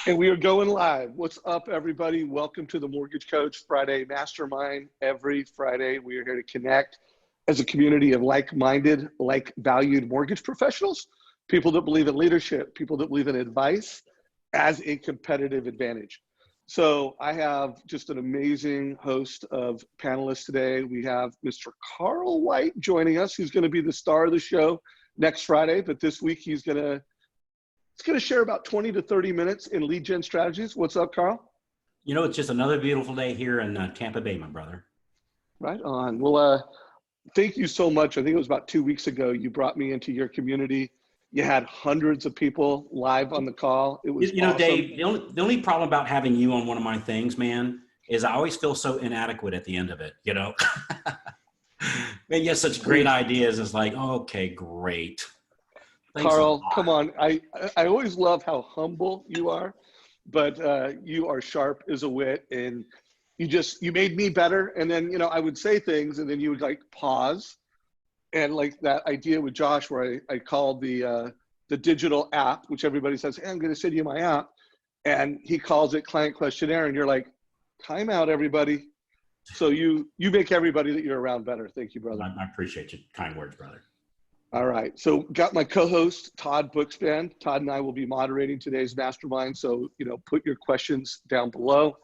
And we are going live. What's up, everybody? Welcome to the Mortgage Coach Friday Mastermind. Every Friday, we are here to connect as a community of like-minded, like-valued mortgage professionals, people that believe in leadership, people that believe in advice as a competitive advantage. So I have just an amazing host of panelists today. We have Mr. Carl White joining us, who's going to be the star of the show next Friday, but this week he's going to share about 20 to 30 minutes in lead gen strategies. What's up, Carl? You know, it's just another beautiful day here in Tampa Bay, my brother. Right on. Well, thank you so much. I think it was about 2 weeks ago you brought me into your community. You had hundreds of people live on the call. It was you know, awesome. Dave, the only problem about having you on one of my things, man, is I always feel so inadequate at the end of it, you know? Man, you have such great ideas. It's like, okay, great. Thanks, Carl, come on. I always love how humble you are, but you are sharp as a wit, and you made me better. And then, you know, I would say things and then you would like pause. And like that idea with Josh where I called the digital app, which everybody says, hey, I'm going to send you my app. And he calls it client questionnaire. And you're like, time out, everybody. So you make everybody that you're around better. Thank you, brother. I appreciate your kind words, brother. All right. So got my co-host, Todd Bookspan. Todd and I will be moderating today's mastermind. So, you know, put your questions down below.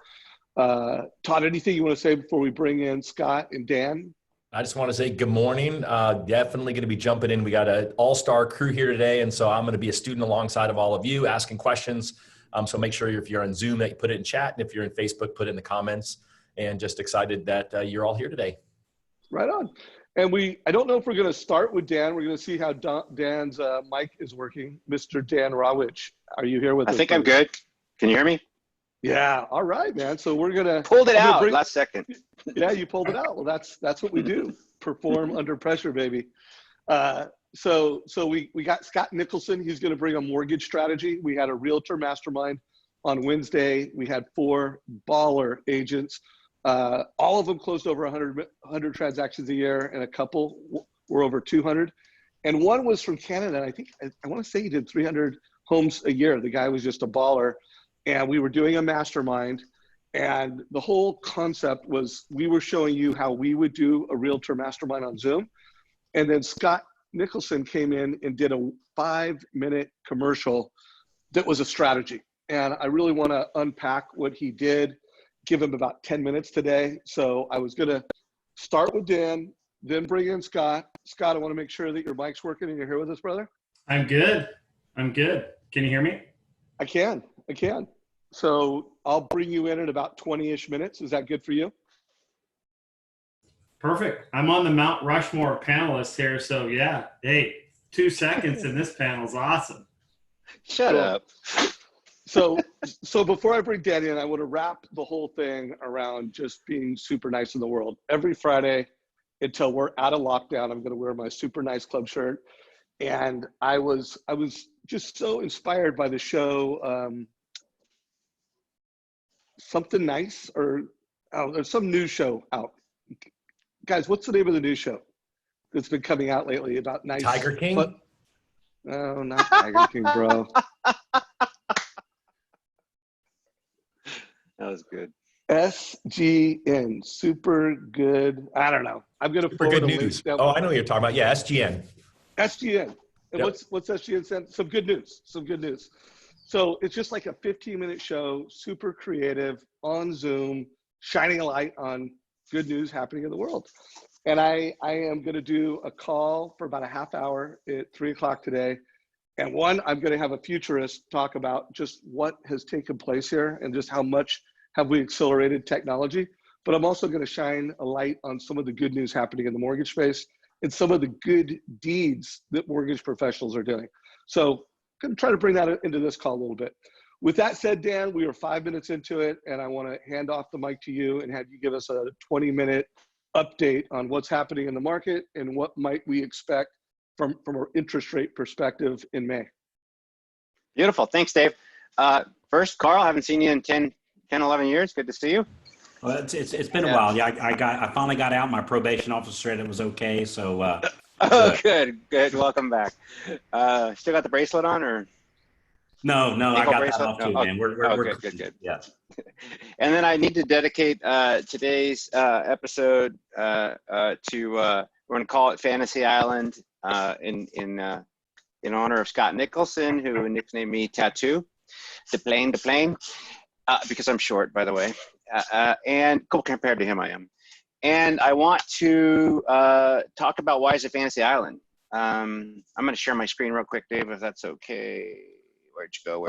Todd, anything you want to say before we bring in Scott and Dan? I just want to say good morning. Definitely going to be jumping in. We got an all-star crew here today. And so I'm going to be a student alongside of all of you asking questions. So make sure if you're on Zoom that you put it in chat. And if you're in Facebook, put it in the comments. And just excited that you're all here today. Right on. And I don't know if we're going to start with Dan. We're going to see how Dan's mic is working. Mr. Dan Rawitch, are you here with us? I think I'm good. Can you hear me? Yeah. All right, man. So we're going to pulled it out last second. Yeah, you pulled it out. Well, that's what we do. Perform under pressure, baby. So we got Scott Nicholson. He's going to bring a mortgage strategy. We had a realtor mastermind on Wednesday. We had 4 baller agents. All of them closed over 100 transactions a year, and a couple were over 200. And one was from Canada. And I want to say he did 300 homes a year. The guy was just a baller. And we were doing a mastermind. And the whole concept was we were showing you how we would do a realtor mastermind on Zoom. And then Scott Nicholson came in and did a 5-minute commercial that was a strategy. And I really want to unpack what he did. Give him about 10 minutes today. So I was going to start with Dan, then bring in Scott. Scott, I want to make sure that your mic's working and you're here with us, brother. I'm good. Can you hear me? I can. So I'll bring you in about 20-ish minutes. Is that good for you? Perfect. I'm on the Mount Rushmore panelists here. So yeah, hey, 2 seconds in this panel is awesome. Shut up. So before I bring Dan in, I want to wrap the whole thing around just being super nice in the world. Every Friday until we're out of lockdown, I'm going to wear my super nice club shirt. And I was just so inspired by the show, Something Nice, or there's some news show out. Guys, what's the name of the news show that's been coming out lately about nice? Tiger King? No, not Tiger King, bro. That was good. SGN, super good. I don't know. I'm going to super good news. Oh, I know what you're talking about. Yeah, SGN. SGN. And yep. What's SGN sent? Some good news. So it's just like a 15-minute show, super creative, on Zoom, shining a light on good news happening in the world. And I am going to do a call for about a half hour at 3 o'clock today. And I'm going to have a futurist talk about just what has taken place here and just how much have we accelerated technology. But I'm also going to shine a light on some of the good news happening in the mortgage space and some of the good deeds that mortgage professionals are doing. So I'm going to try to bring that into this call a little bit. With that said, Dan, we are 5 minutes into it, and I want to hand off the mic to you and have you give us a 20-minute update on what's happening in the market and what might we expect from an interest rate perspective in May. Beautiful. Thanks, Dave. First, Carl, I haven't seen you in 10, 11 years. Good to see you. Well, it's been a while. Yeah, I finally got out. My probation officer said it was okay. So. Oh, good. Welcome back. Still got the bracelet on, or? No, I Ankle got that bracelet? off No. too, man. We're Good, clean. good. Yeah. And then I need to dedicate today's episode to we're going to call it Fantasy Island in honor of Scott Nicholson, who nicknamed me Tattoo, the plane, because I'm short, by the way, and cool compared to him, I am. And I want to talk about why is it Fantasy Island. I'm going to share my screen real quick, Dave, if that's okay. Where'd you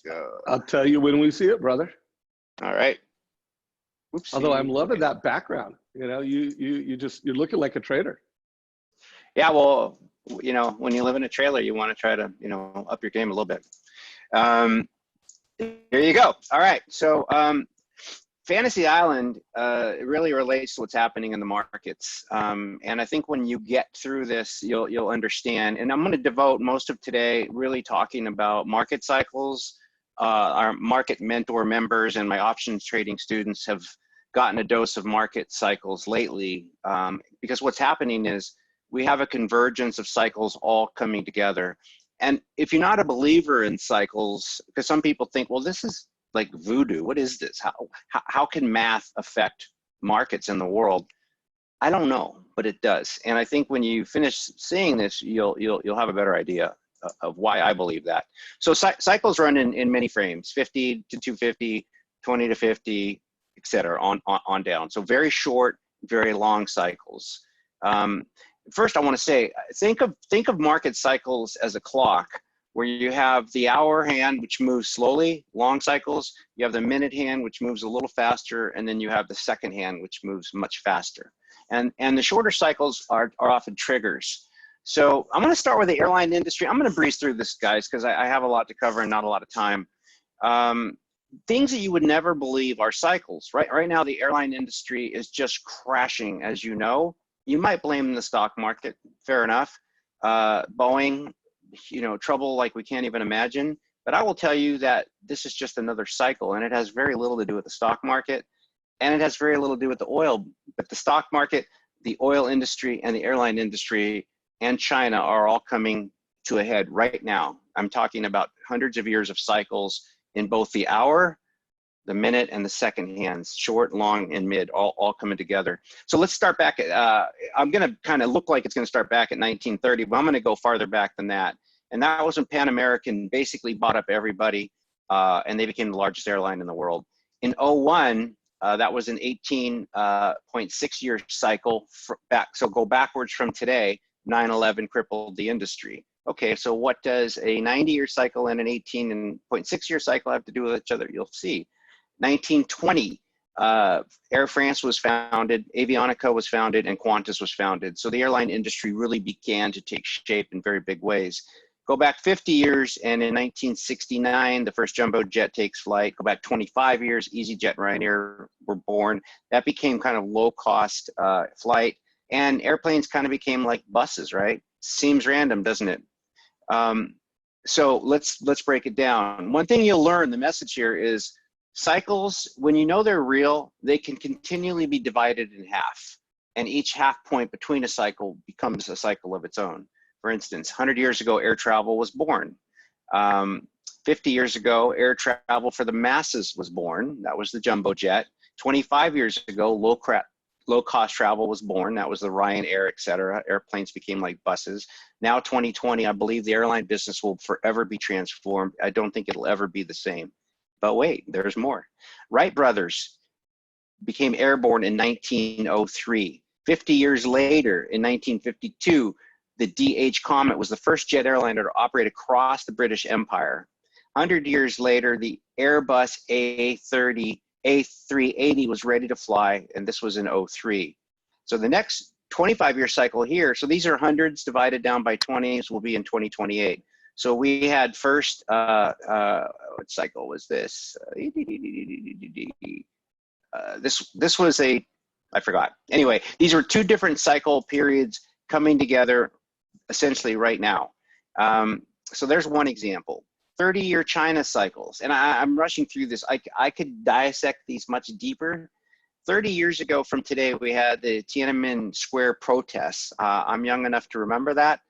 go? I'll tell you when we see it, brother. All right. Oopsie. Although I'm loving that background. You know, you're looking like a trader. Yeah, well, you know, when you live in a trailer, you want to try to, you know, up your game a little bit. There you go. All right. So Fantasy Island really relates to what's happening in the markets. And I think when you get through this, you'll understand. And I'm going to devote most of today really talking about market cycles. Our market mentor members and my options trading students have gotten a dose of market cycles lately, because what's happening is we have a convergence of cycles all coming together. And if you're not a believer in cycles, because some people think, well, this is like voodoo. What is this? How can math affect markets in the world? I don't know, but it does. And I think when you finish seeing this, you'll have a better idea of why I believe that. So cycles run in many frames, 50 to 250, 20 to 50, et cetera, on down. So very short, very long cycles. First, I want to say, think of market cycles as a clock, where you have the hour hand, which moves slowly, long cycles. You have the minute hand, which moves a little faster, and then you have the second hand, which moves much faster. And the shorter cycles are often triggers. So I'm going to start with the airline industry. I'm going to breeze through this, guys, because I have a lot to cover and not a lot of time. Things that you would never believe are cycles. Right now, the airline industry is just crashing, as you know. You might blame the stock market, fair enough. Boeing, you know, trouble like we can't even imagine. But I will tell you that this is just another cycle, and it has very little to do with the stock market, and it has very little to do with the oil. But the stock market, the oil industry, and the airline industry, and China are all coming to a head right now. I'm talking about hundreds of years of cycles in both the hour, the minute, and the second hands, short, long, and mid, all coming together. So let's start back at, I'm gonna kind of look like it's gonna start back at 1930, but I'm gonna go farther back than that. And that was when Pan American basically bought up everybody, and they became the largest airline in the world. In 01, that was an 18.6 year cycle back. So go backwards from today, 9/11 crippled the industry. Okay, so what does a 90-year cycle and an 18.6 year cycle have to do with each other? You'll see. 1920, Air France was founded, Avionica was founded, and Qantas was founded. So the airline industry really began to take shape in very big ways. Go back 50 years, and in 1969, the first jumbo jet takes flight. Go back 25 years, EasyJet and Ryanair were born. That became kind of low-cost flight, and airplanes kind of became like buses, right? Seems random, doesn't it? So let's break it down. One thing you'll learn, the message here is, cycles, when you know they're real, they can continually be divided in half, and each half point between a cycle becomes a cycle of its own. For instance, 100 years ago, air travel was born. 50 years ago, air travel for the masses was born. That was the jumbo jet. 25 years ago, low-cost travel was born. That was the Ryanair, et cetera. Airplanes became like buses. Now, 2020, I believe the airline business will forever be transformed. I don't think it'll ever be the same. But wait, there's more. Wright brothers became airborne in 1903. 50 years later, in 1952, the DH Comet was the first jet airliner to operate across the British Empire. 100 years later, the Airbus A380 was ready to fly, and this was in 03. So the next 25-year cycle here, so these are hundreds divided down by 20s, will be in 2028. So we had first, what cycle was this? This was I forgot. Anyway, these were two different cycle periods coming together essentially right now. So there's one example. 30-year China cycles. And I'm rushing through this. I could dissect these much deeper. 30 years ago from today, we had the Tiananmen Square protests. I'm young enough to remember that.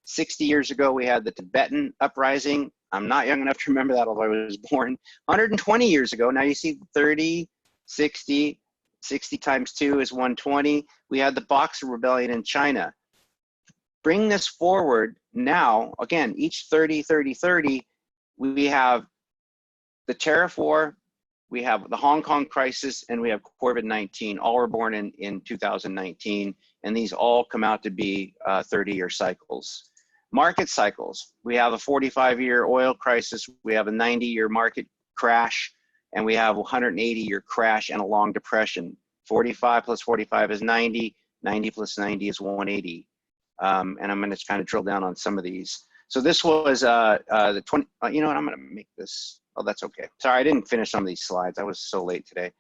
60 years ago, we had the Tibetan uprising. I'm not young enough to remember that, although I was born 120 years ago. Now you see 30, 60, 60 times 2 is 120. We had the Boxer Rebellion in China. Bring this forward now, again, each 30, 30, 30, we have the tariff war, we have the Hong Kong crisis, and we have COVID-19. All were born in 2019, and these all come out to be 30-year cycles. Market cycles, we have a 45-year oil crisis, we have a 90-year market crash, and we have a 180-year crash and a long depression. 45 plus 45 is 90, 90 plus 90 is 180. And I'm going to kind of drill down on some of these. So this was the 20, you know what, I'm going to make this, oh, that's okay. Sorry, I didn't finish some of these slides. I was so late today.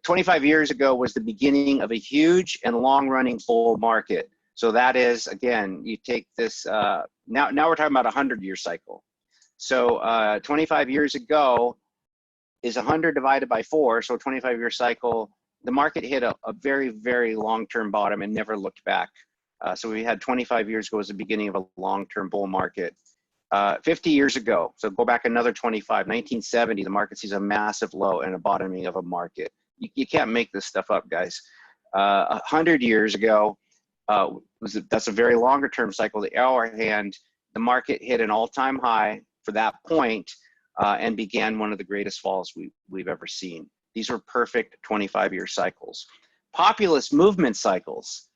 25 years ago was the beginning of a huge and long-running bull market. So that is, again, you take this, now we're talking about a 100-year cycle. So 25 years ago is 100 divided by 4, so 25-year cycle. The market hit a very, very long-term bottom and never looked back. So we had 25 years ago as the beginning of a long-term bull market. 50 years ago, so go back another 25, 1970, the market sees a massive low and a bottoming of a market. You can't make this stuff up, guys. 100 years ago, that's a very longer term cycle. The hour hand, the market hit an all-time high for that point and began one of the greatest falls we've ever seen. These were perfect 25-year cycles. Populist movement cycles.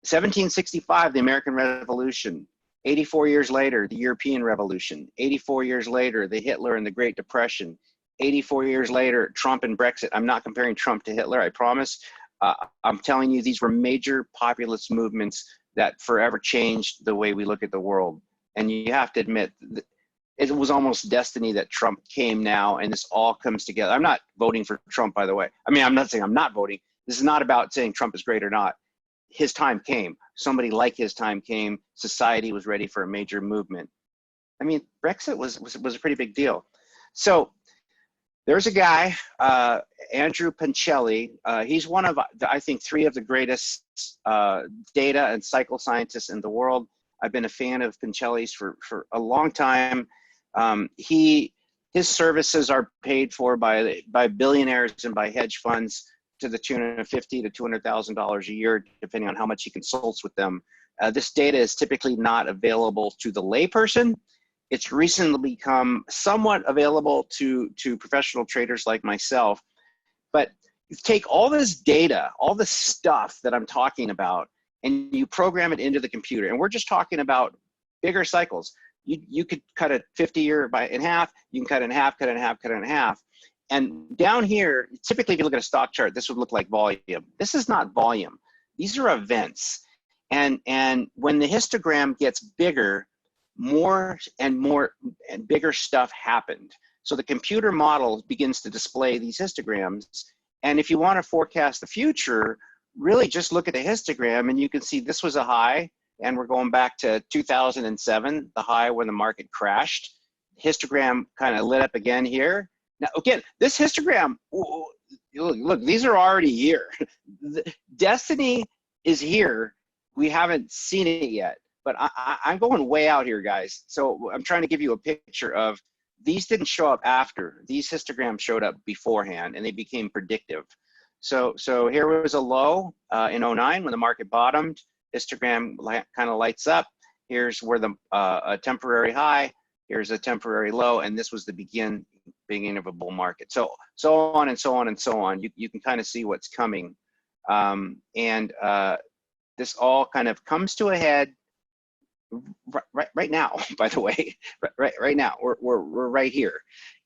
1765, the American Revolution. 84 years later, the European Revolution. 84 years later, the Hitler and the Great Depression. 84 years later, Trump and Brexit. I'm not comparing Trump to Hitler, I promise. I'm telling you, these were major populist movements that forever changed the way we look at the world. And you have to admit, it was almost destiny that Trump came now, and this all comes together. I'm not voting for Trump, by the way. I mean, I'm not saying I'm not voting. This is not about saying Trump is great or not. His time came. Somebody like his time came. Society was ready for a major movement. I mean, Brexit was a pretty big deal. So there's a guy, Andrew Pancelli. He's one of, I think, 3 of the greatest data and cycle scientists in the world. I've been a fan of Pancelli's for a long time. His services are paid for by billionaires and by hedge funds to the tune of $50,000 to $200,000 a year, depending on how much he consults with them. This data is typically not available to the layperson. It's recently become somewhat available to professional traders like myself. But you take all this data, all this stuff that I'm talking about, and you program it into the computer. And we're just talking about bigger cycles. You could cut a 50-year in half, you can cut it in half, cut it in half, cut it in half. And down here, typically if you look at a stock chart, this would look like volume. This is not volume. These are events. And when the histogram gets bigger, more and bigger stuff happened. So the computer model begins to display these histograms. And if you want to forecast the future, really just look at the histogram and you can see this was a high, and we're going back to 2007, the high when the market crashed. Histogram kind of lit up again here. Now, again, this histogram, look, these are already here. Destiny is here. We haven't seen it yet, but I'm going way out here, guys. So I'm trying to give you a picture of, these didn't show up after. These histograms showed up beforehand, and they became predictive. So here was a low in 09 when the market bottomed. Histogram kind of lights up. Here's where a temporary high. Here's a temporary low, and this was the beginning of a bull market. So on and so on and so on. You can kind of see what's coming, and this all kind of comes to a head right now. By the way, right now we're right here,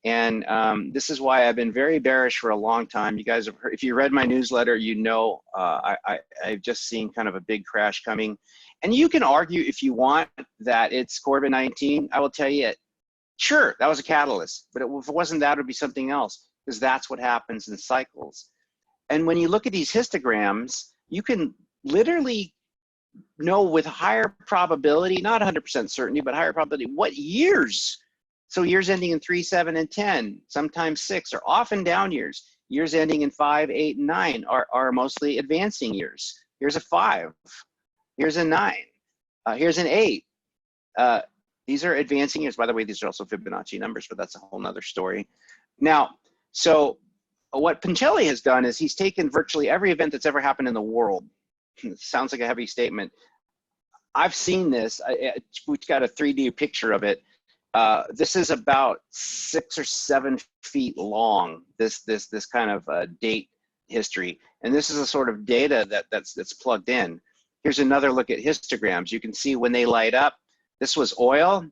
and this is why I've been very bearish for a long time. You guys have heard, if you read my newsletter, you know I've just seen kind of a big crash coming. And you can argue if you want that it's COVID-19. I will tell you, sure, that was a catalyst, but if it wasn't that, it would be something else, because that's what happens in cycles. And when you look at these histograms, you can literally know with higher probability, not 100% certainty, but higher probability, what years. So years ending in 3, 7, and 10, sometimes 6, are often down years. Years ending in 5, 8, and 9 are mostly advancing years. Here's a 5. Here's a 9. Here's an 8. These are advancing years. By the way, these are also Fibonacci numbers, but that's a whole nother story. Now, so what Pincelli has done is he's taken virtually every event that's ever happened in the world. It sounds like a heavy statement. I've seen this. We've got a 3D picture of it. This is about 6 or 7 feet long, this kind of date history. And this is a sort of data that's plugged in. Here's another look at histograms. You can see when they light up, this was oil.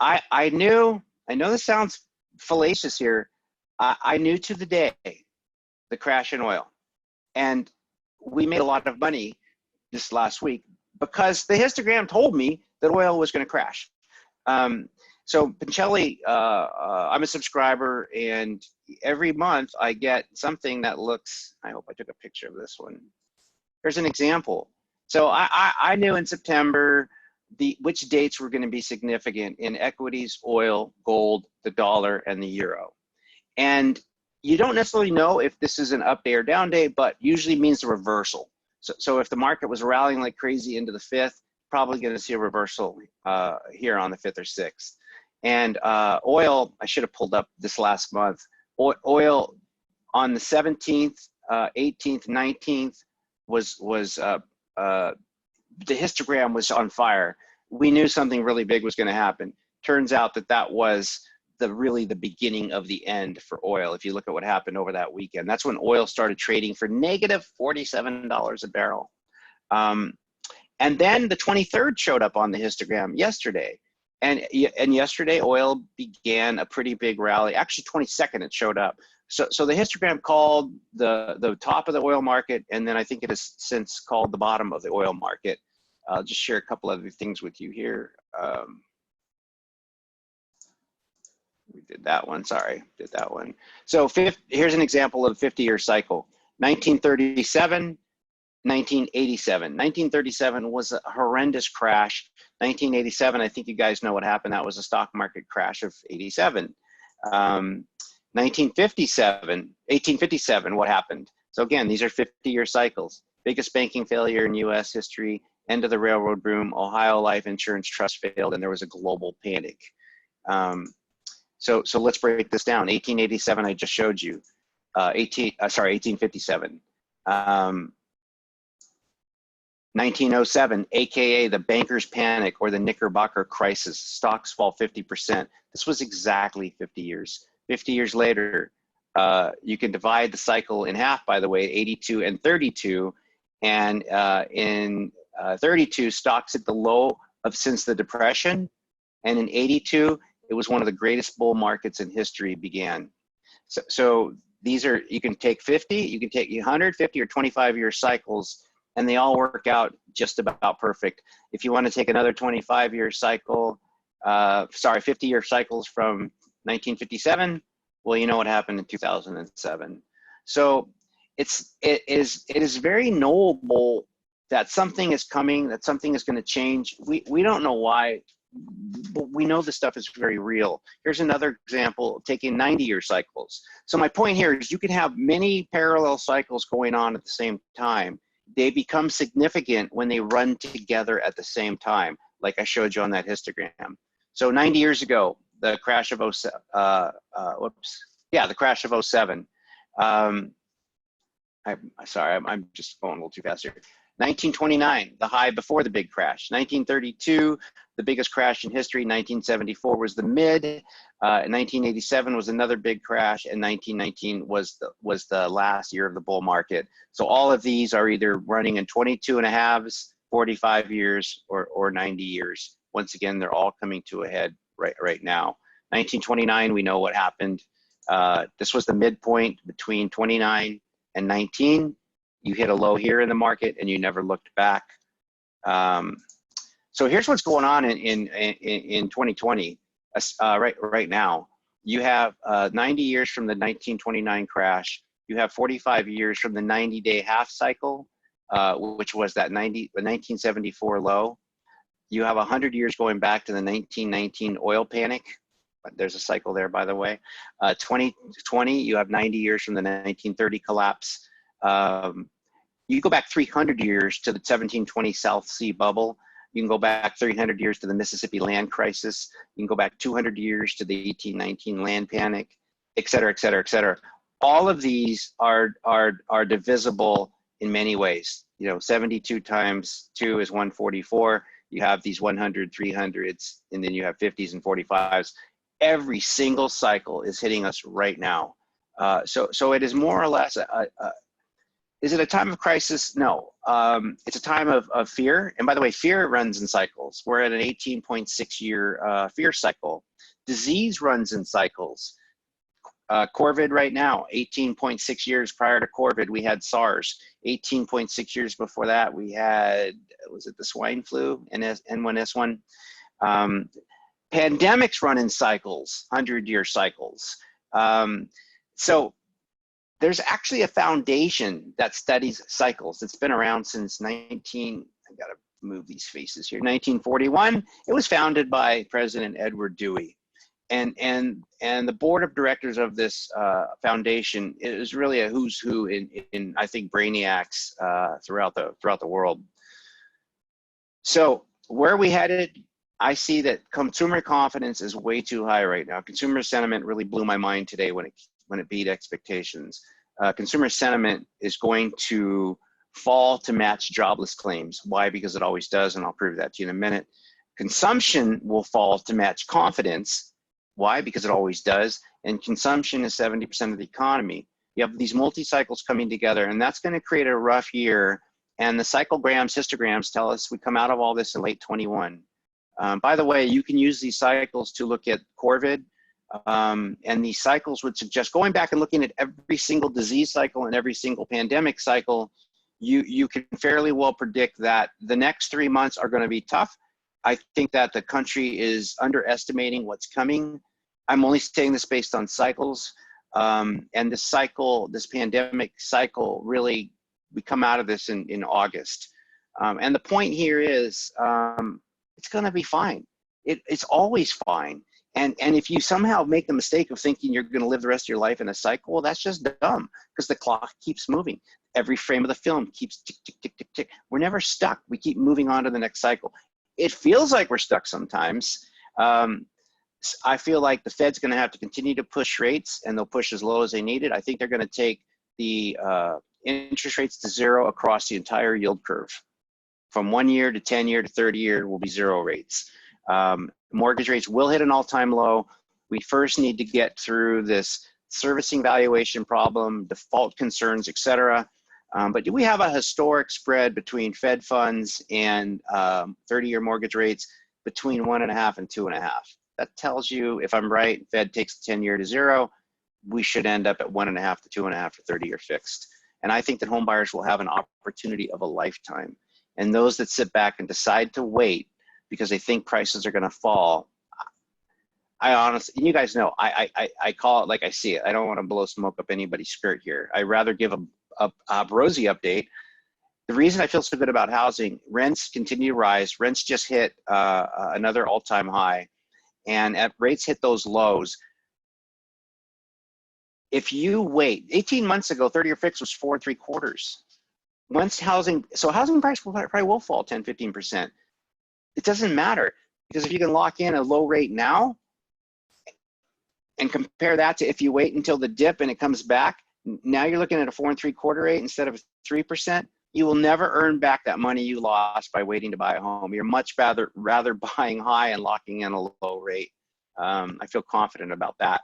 I know this sounds fallacious here. I knew to the day the crash in oil. And we made a lot of money this last week because the histogram told me that oil was going to crash. So Pincelli, I'm a subscriber, and every month I get something that looks, I hope I took a picture of this one. Here's an example. So I knew in September which dates were going to be significant in equities, oil, gold, the dollar, and the euro. And you don't necessarily know if this is an up day or down day, but usually means a reversal. So if the market was rallying like crazy into the 5th, probably going to see a reversal here on the 5th or 6th. And oil, I should have pulled up this last month. Oil on the 17th, 18th, 19th was the histogram was on fire. We knew something really big was going to happen. Turns out that was really the beginning of the end for oil. If you look at what happened over that weekend, that's when oil started trading for negative $47 a barrel. And then the 23rd showed up on the histogram yesterday. And yesterday oil began a pretty big rally. Actually, 22nd it showed up. So the histogram called the top of the oil market, and then I think it has since called the bottom of the oil market. I'll just share a couple other things with you here. We did that one, sorry, did that one. So here's an example of a 50-year cycle. 1937, 1987. 1937 was a horrendous crash. 1987, I think you guys know what happened. That was a stock market crash of 87. 1857, what happened? So again, these are 50-year cycles. Biggest banking failure in US history, end of the railroad boom, Ohio Life Insurance Trust failed, and there was a global panic. So let's break this down. 1887, I just showed you. 1857. 1907, AKA the banker's panic or the Knickerbocker crisis. Stocks fall 50%. This was exactly 50 years. 50 years later, you can divide the cycle in half, by the way, 82 and 32. And in 32, stocks hit the low since the Depression. And in 82, it was one of the greatest bull markets in history began. So these are, you can take 50, you can take 150 or 25-year cycles, and they all work out just about perfect. If you want to take another 25-year cycle, 50-year cycles from 1957, well, you know what happened in 2007. So it is very knowable that something is coming, that something is going to change. We don't know why, but we know this stuff is very real. Here's another example of taking 90-year cycles. So my point here is you can have many parallel cycles going on at the same time. They become significant when they run together at the same time, like I showed you on that histogram. So 90 years ago, the crash of the crash of 07. I'm sorry, I'm just going a little too fast here. 1929, the high before the big crash. 1932, the biggest crash in history. 1974 was the mid. 1987 was another big crash, and 1919 was the last year of the bull market. So all of these are either running in 22 and a halves, 45 years, or 90 years. Once again, they're all coming to a head right now. 1929, we know what happened. This was the midpoint between 29 and 19. You hit a low here in the market and you never looked back. So here's what's going on in 2020 right now. You have 90 years from the 1929 crash. You have 45 years from the 90-day half cycle, which was that the 1974 low. You have 100 years going back to the 1919 oil panic. There's a cycle there, by the way. 2020, you have 90 years from the 1930 collapse. You go back 300 years to the 1720 South Sea bubble. You can go back 300 years to the Mississippi land crisis. You can go back 200 years to the 1819 land panic, et cetera, et cetera, et cetera. All of these are divisible in many ways. 72 times 2 is 144. You have these 100, 300s, and then you have 50s and 45s. Every single cycle is hitting us right now. So it is more or less, is it a time of crisis? No. It's a time of fear. And by the way, fear runs in cycles. We're at an 18.6 year fear cycle. Disease runs in cycles. Corvid right now, 18.6 years prior to Corvid, we had SARS. 18.6 years before that, we had, was it the swine flu, N1S1? Pandemics run in cycles, 100-year cycles. So there's actually a foundation that studies cycles. It's been around since I gotta move these faces here, 1941. It was founded by President Edward Dewey. And the board of directors of this foundation is really a who's who in I think brainiacs throughout the world. So where are we headed? I see that consumer confidence is way too high right now. Consumer sentiment really blew my mind today when it beat expectations. Consumer sentiment is going to fall to match jobless claims. Why? Because it always does, and I'll prove that to you in a minute. Consumption will fall to match confidence. Why? Because it always does. And consumption is 70% of the economy. You have these multi-cycles coming together, and that's going to create a rough year. And the cyclograms, histograms tell us we come out of all this in late 21. By the way, you can use these cycles to look at Corvid, and these cycles would suggest going back and looking at every single disease cycle and every single pandemic cycle. You can fairly well predict that the next 3 months are going to be tough. I think that the country is underestimating what's coming. I'm only saying this based on cycles. And this cycle, this pandemic cycle, really, we come out of this in August. And the point here is, it's gonna be fine. It's always fine. And if you somehow make the mistake of thinking you're gonna live the rest of your life in a cycle, well, that's just dumb, because the clock keeps moving. Every frame of the film keeps tick, tick, tick, tick, tick. We're never stuck. We keep moving on to the next cycle. It feels like we're stuck sometimes. I feel like the Fed's going to have to continue to push rates, and they'll push as low as they need it. I think they're going to take the interest rates to zero across the entire yield curve. From 1 year to 10 year to 30 year will be zero rates. Mortgage rates will hit an all-time low. We first need to get through this servicing valuation problem, default concerns, et cetera. But we have a historic spread between Fed funds and 30-year mortgage rates between 1.5 and 2.5. That tells you, if I'm right, Fed takes the 10-year to zero, we should end up at 1.5 to 2.5 for 30-year fixed. And I think that home buyers will have an opportunity of a lifetime. And those that sit back and decide to wait because they think prices are going to fall, I honestly, and you guys know, I call it like I see it. I don't want to blow smoke up anybody's skirt here. I'd rather give a rosy update. The reason I feel so good about housing, rents continue to rise. Rents just hit another all-time high, and at rates hit those lows. If you wait, 18 months ago, 30-year fix was 4 3/4. Once housing price will probably will fall 10, 15%. It doesn't matter, because if you can lock in a low rate now and compare that to if you wait until the dip and it comes back, now you're looking at a 4 3/4 rate instead of 3%. You will never earn back that money you lost by waiting to buy a home. You're much rather buying high and locking in a low rate. I feel confident about that.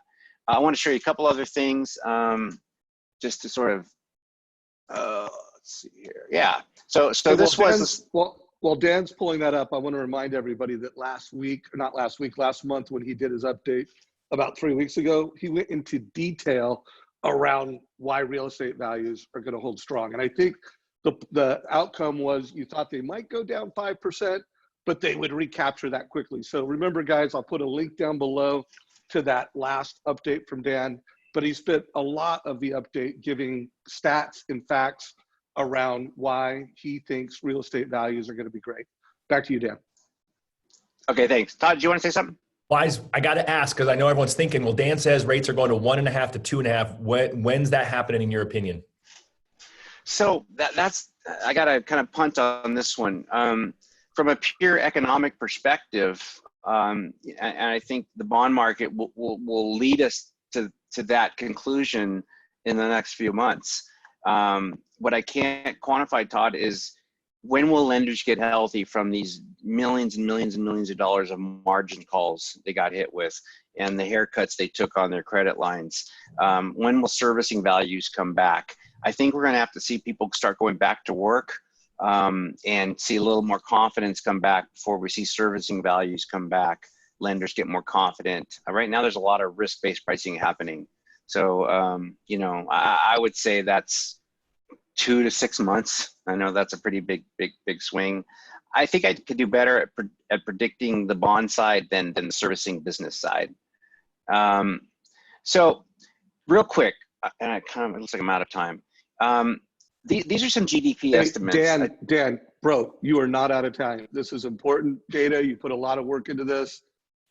I want to show you a couple other things, just to sort of, let's see here. Yeah. So this was. While Dan's pulling that up, I want to remind everybody that last month when he did his update about 3 weeks ago, he went into detail around why real estate values are going to hold strong. And I think the outcome was you thought they might go down 5%, but they would recapture that quickly. So remember, guys, I'll put a link down below to that last update from Dan, but he spent a lot of the update giving stats and facts around why he thinks real estate values are going to be great. Back to you, Dan. Okay, thanks. Todd, do you want to say something? Well, I got to ask, because I know everyone's thinking, well, Dan says rates are going to 1.5 to 2.5. When's that happening in your opinion? So that's I got to kind of punt on this one. from a pure economic perspective, and I think the bond market will lead us to that conclusion in the next few months. What I can't quantify, Todd, is when will lenders get healthy from these millions and millions and millions of dollars of margin calls they got hit with and the haircuts they took on their credit lines? When will servicing values come back? I think we're going to have to see people start going back to work and see a little more confidence come back before we see servicing values come back. Lenders get more confident. Right now, there's a lot of risk-based pricing happening. So, you know, I would say that's 2 to 6 months. I know that's a pretty big swing. I think I could do better at predicting the bond side than the servicing business side. So real quick, and it looks like I'm out of time. These are some GDP estimates. Dan, bro, you are not out of time. This is important data. You put a lot of work into this.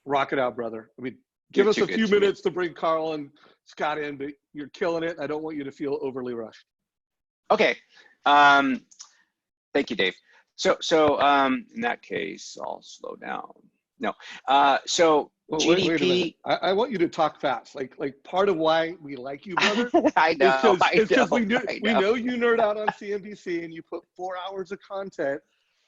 Rock it out, brother. I mean, give us a few minutes to bring Carl and Scott in, but you're killing it. I don't want you to feel overly rushed. Okay. Thank you, Dave. So in that case, I'll slow down. No. So well, GDP. Wait a minute. I want you to talk fast. Like part of why we like you, brother. I know. It's because we know you nerd out on CNBC and you put 4 hours of content.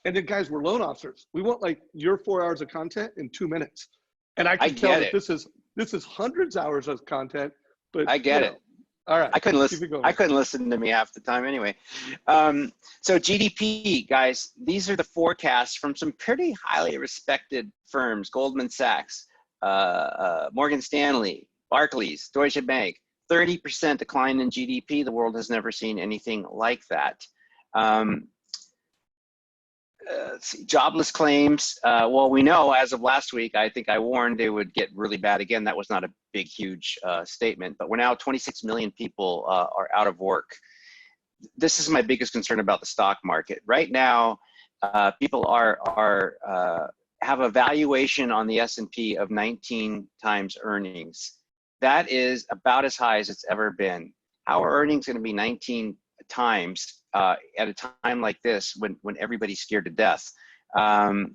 And then guys, we're loan officers. We want like your 4 hours of content in 2 minutes. And I can tell that this is hundreds of hours of content. But I get it. All right. I couldn't listen to me half the time anyway. So GDP, guys, these are the forecasts from some pretty highly respected firms: Goldman Sachs, Morgan Stanley, Barclays, Deutsche Bank. 30% decline in GDP. The world has never seen anything like that. Let's see, jobless claims. Well, we know as of last week, I think I warned they would get really bad again. That was not a big, huge statement, but we're now 26 million people are out of work. This is my biggest concern about the stock market. Right now, people have a valuation on the S&P of 19 times earnings. That is about as high as it's ever been. How are earnings going to be 19 times at a time like this when everybody's scared to death? I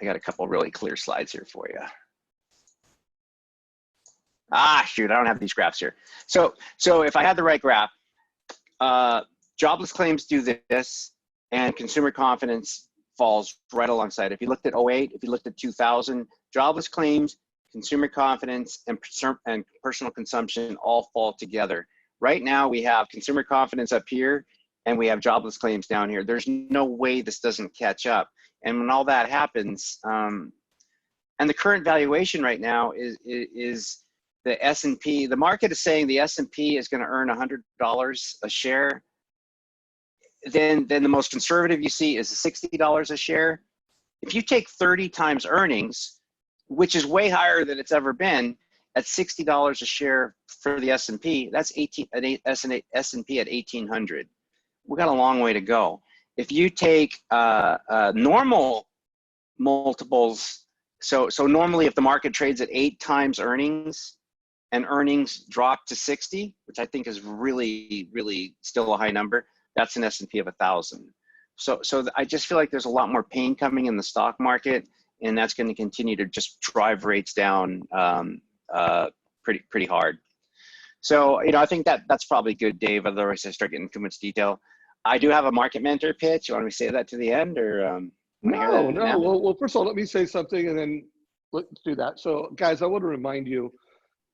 got a couple really clear slides here for you. Shoot, I don't have these graphs here. So if I had the right graph, jobless claims do this, and consumer confidence falls right alongside. If you looked at 08, if you looked at 2000, jobless claims, consumer confidence, and personal consumption all fall together. Right now, we have consumer confidence up here, and we have jobless claims down here. There's no way this doesn't catch up. And when all that happens, and the current valuation right now is the S&P. The market is saying the S&P is going to earn $100 a share. Then the most conservative you see is $60 a share. If you take 30 times earnings, which is way higher than it's ever been, at $60 a share for the S&P, that's S&P at 1,800. We got a long way to go. If you take normal multiples, so normally if the market trades at 8 times earnings and earnings drop to 60, which I think is really, really still a high number, that's an S&P of 1,000. So I just feel like there's a lot more pain coming in the stock market, and that's going to continue to just drive rates down pretty hard. So, you know, I think that's probably good, Dave. Otherwise, I start getting too much detail. I do have a market mentor pitch. You want me to say that to the end, or no? Well, first of all, let me say something, and then let's do that. So, guys, I want to remind you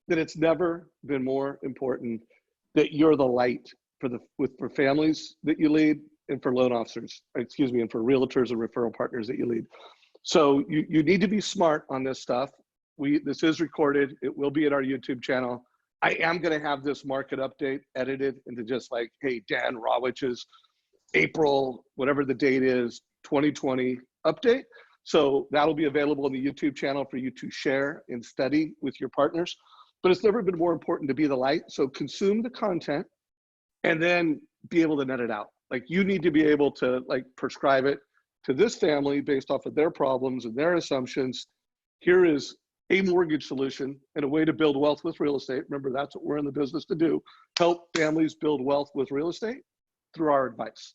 that it's never been more important that you're the light for families that you lead, and for loan officers, and for realtors and referral partners that you lead. So you need to be smart on this stuff. This is recorded. It will be at our YouTube channel. I am going to have this market update edited into just like, hey, Dan Rawitch's April, whatever the date is, 2020 update. So that'll be available on the YouTube channel for you to share and study with your partners. But it's never been more important to be the light. So consume the content and then be able to net it out. Like, you need to be able to like prescribe it to this family based off of their problems and their assumptions. Here is a mortgage solution and a way to build wealth with real estate. Remember, that's what we're in the business to do. Help families build wealth with real estate through our advice.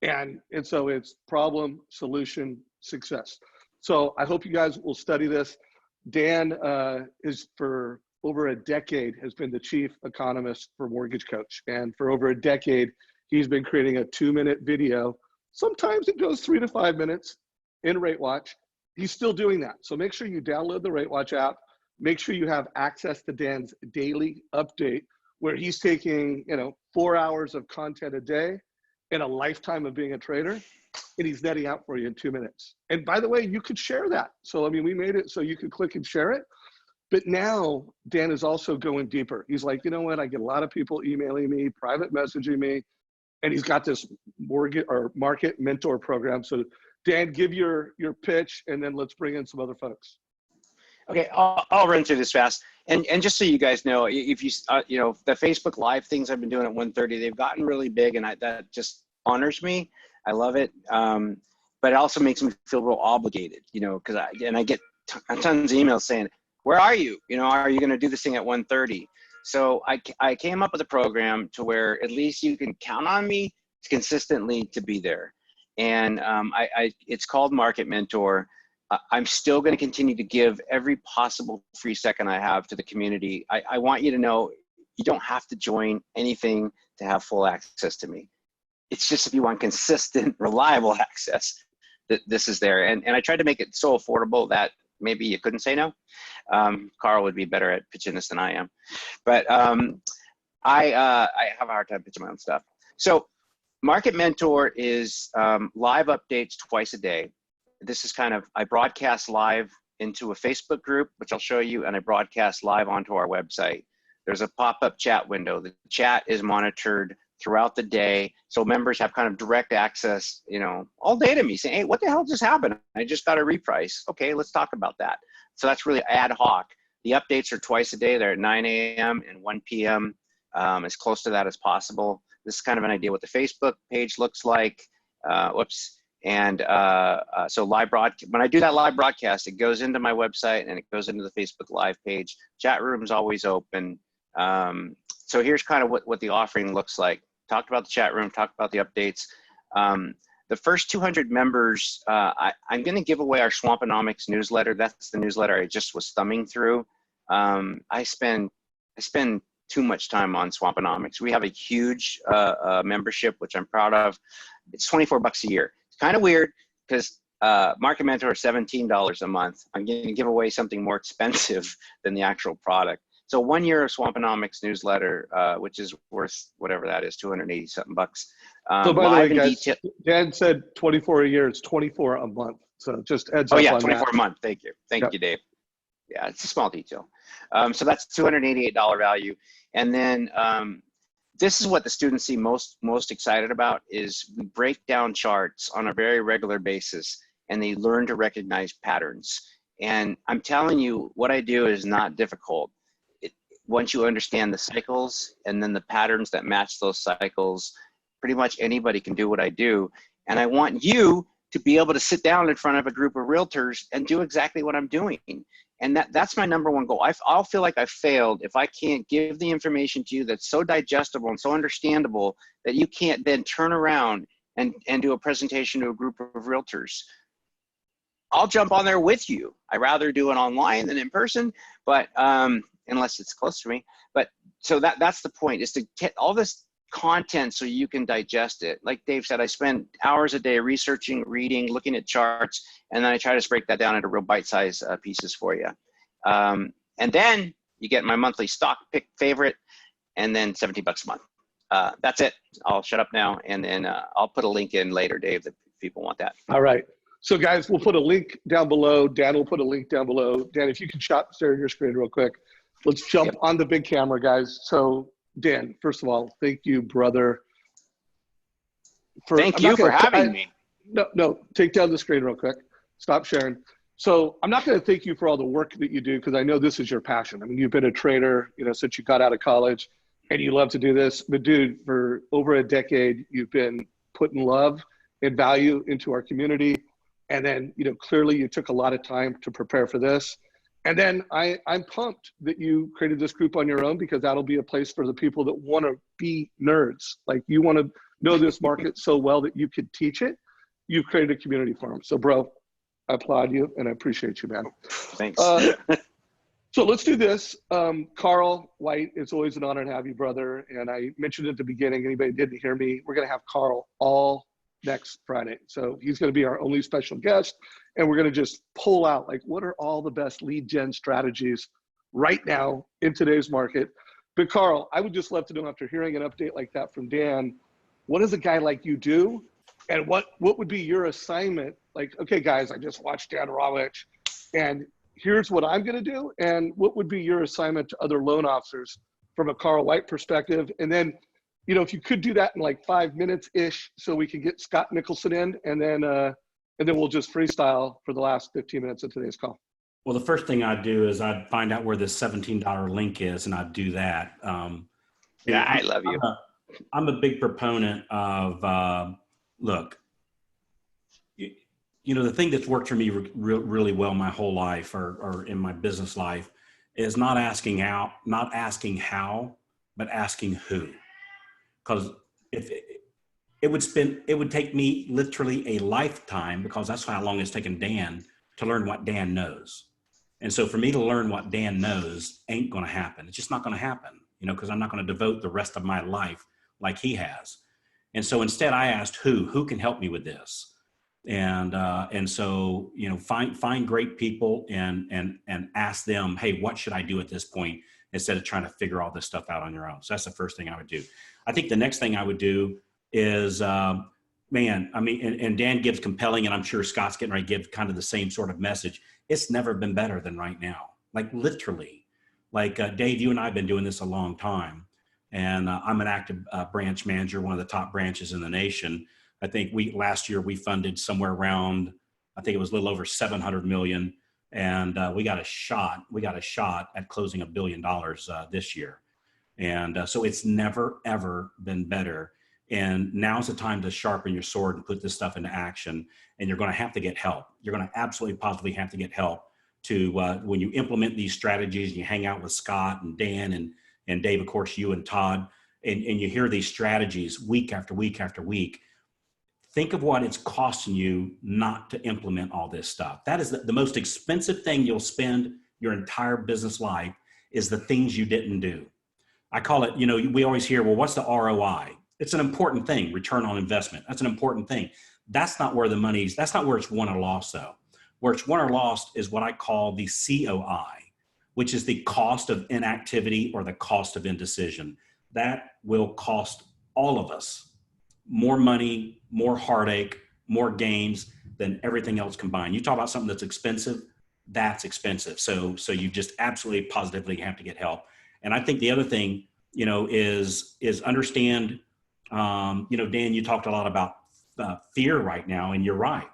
And so it's problem, solution, success. So I hope you guys will study this. Dan is for over a decade has been the chief economist for Mortgage Coach. And for over a decade, he's been creating a 2-minute video. Sometimes it goes 3 to 5 minutes in Rate Watch. He's still doing that. So make sure you download the Rate Watch app. Make sure you have access to Dan's daily update, where he's taking, 4 hours of content a day in a lifetime of being a trader, and he's netting out for you in 2 minutes. And by the way, you could share that. So, we made it so you could click and share it. But now Dan is also going deeper. He's like, you know what? I get a lot of people emailing me, private messaging me, and he's got this mortgage or market mentor program. So Dan, give your pitch, and then let's bring in some other folks. Okay, I'll run through this fast. And just so you guys know, if you, the Facebook Live things I've been doing at 1:30, they've gotten really big, and that just honors me. I love it. But it also makes me feel real obligated, because I get tons of emails saying, where are you? Are you going to do this thing at 1:30? So I came up with a program to where at least you can count on me consistently to be there. And it's called Market Mentor. I'm still going to continue to give every possible free second I have to the community. I want you to know you don't have to join anything to have full access to me. It's just if you want consistent, reliable access, this is there. And I tried to make it so affordable that maybe you couldn't say no. Carl would be better at pitching this than I am. But I have a hard time pitching my own stuff. So Market Mentor is live updates twice a day. This is I broadcast live into a Facebook group, which I'll show you, and I broadcast live onto our website. There's a pop-up chat window. The chat is monitored throughout the day, so members have direct access, all day to me, saying, hey, what the hell just happened? I just got a reprice. Okay, let's talk about that. So that's really ad hoc. The updates are twice a day. They're at 9 a.m. and 1 p.m., as close to that as possible. This is an idea what the Facebook page looks like. And so when I do that live broadcast, it goes into my website and it goes into the Facebook Live page. Chat room's always open. So here's what the offering looks like. Talked about the chat room, talked about the updates. The first 200 members, I'm going to give away our Swamponomics newsletter. That's the newsletter I just was thumbing through. I spend too much time on Swamponomics. We have a huge membership, which I'm proud of. It's $24 a year. Kind of weird because Market Mentor is $17 a month. I'm going to give away something more expensive than the actual product. So 1 year of Swamponomics newsletter, which is worth whatever that is, 280 something bucks. So by the way, guys, Dan said 24 a year. It's 24 a month. So just heads up on that. Oh yeah, 24 a month. Thank you. Thank you, Dave. Yeah, it's a small detail. So that's $288 value. And then this is what the students seem most excited about is we break down charts on a very regular basis and they learn to recognize patterns. And I'm telling you, what I do is not difficult. Once you understand the cycles and then the patterns that match those cycles, pretty much anybody can do what I do. And I want you to be able to sit down in front of a group of realtors and do exactly what I'm doing. And that's my number one goal. I'll feel like I've failed if I can't give the information to you that's so digestible and so understandable that you can't then turn around and do a presentation to a group of realtors. I'll jump on there with you. I'd rather do it online than in person, but unless it's close to me. But so that's the point, is to get all this content so you can digest it. Like Dave said, I spend hours a day researching, reading, looking at charts, and then I try to break that down into real bite-sized pieces for you. And then you get my monthly stock pick favorite, and then $70 a month. That's it. I'll shut up now, and then I'll put a link in later, Dave, if people want that. All right. So guys, we'll put a link down below. Dan will put a link down below. Dan, if you can share your screen real quick. Let's jump on the big camera, guys. So Dan, first of all, thank you, brother. Thank you for having me. No, take down the screen real quick. Stop sharing. So I'm not going to thank you for all the work that you do because I know this is your passion. I mean, you've been a trader, since you got out of college, and you love to do this. But dude, for over a decade, you've been putting love and value into our community. And then, clearly you took a lot of time to prepare for this. And then I'm pumped that you created this group on your own because that'll be a place for the people that want to be nerds. Like you want to know this market so well that you could teach it. You've created a community for them. So bro, I applaud you and I appreciate you, man. Thanks. So let's do this. Carl White, it's always an honor to have you, brother. And I mentioned at the beginning, anybody didn't hear me, we're going to have Carl all next Friday. So he's going to be our only special guest. And we're going to just pull out, like, what are all the best lead gen strategies right now in today's market? But Carl, I would just love to know, after hearing an update like that from Dan, what does a guy like you do? And what would be your assignment? Like, okay, guys, I just watched Dan Rawitch, and here's what I'm going to do. And what would be your assignment to other loan officers from a Carl White perspective? And then, you know, if you could do that in like 5 minutes ish, so we can get Scott Nicholson in, and then we'll just freestyle for the last 15 minutes of today's call. Well, the first thing I'd do is I'd find out where this $17 link is, and I'd do that. Yeah, I love you. I'm a big proponent of, look, you know, the thing that's worked for me really well my whole life, or in my business life, is not asking how, but asking who. Because if it would take me literally a lifetime, because that's how long it's taken Dan to learn what Dan knows. And so for me to learn what Dan knows ain't going to happen. It's just not going to happen, you know, because I'm not going to devote the rest of my life like he has. And so instead I asked who can help me with this? And so, you know, find great people and ask them, hey, what should I do at this point, instead of trying to figure all this stuff out on your own. So that's the first thing I would do. I think the next thing I would do is, man, I mean, and Dan gives compelling, and I'm sure Scott's getting ready to give kind of the same sort of message. It's never been better than right now. Like literally, like Dave, you and I have been doing this a long time, and I'm an active branch manager, one of the top branches in the nation. I think last year we funded somewhere around, I think it was a little over 700 million. And we got a shot at closing $1 billion this year. And so it's never, ever been better. And now's the time to sharpen your sword and put this stuff into action. And you're going to have to get help. You're going to absolutely positively have to get help to, when you implement these strategies, you hang out with Scott and Dan and Dave, of course, you and Todd, and you hear these strategies week after week after week. Think of what it's costing you not to implement all this stuff. That is the most expensive thing you'll spend your entire business life, is the things you didn't do. I call it, you know, we always hear, well, what's the ROI? It's an important thing, return on investment. That's an important thing. That's not where that's not where it's won or lost though. Where it's won or lost is what I call the COI, which is the cost of inactivity or the cost of indecision. That will cost all of us more money, more heartache, more gains than everything else combined. You talk about something that's expensive, that's expensive. So you just absolutely positively have to get help. And I think the other thing, you know, is understand, you know, Dan, you talked a lot about fear right now, and you're right.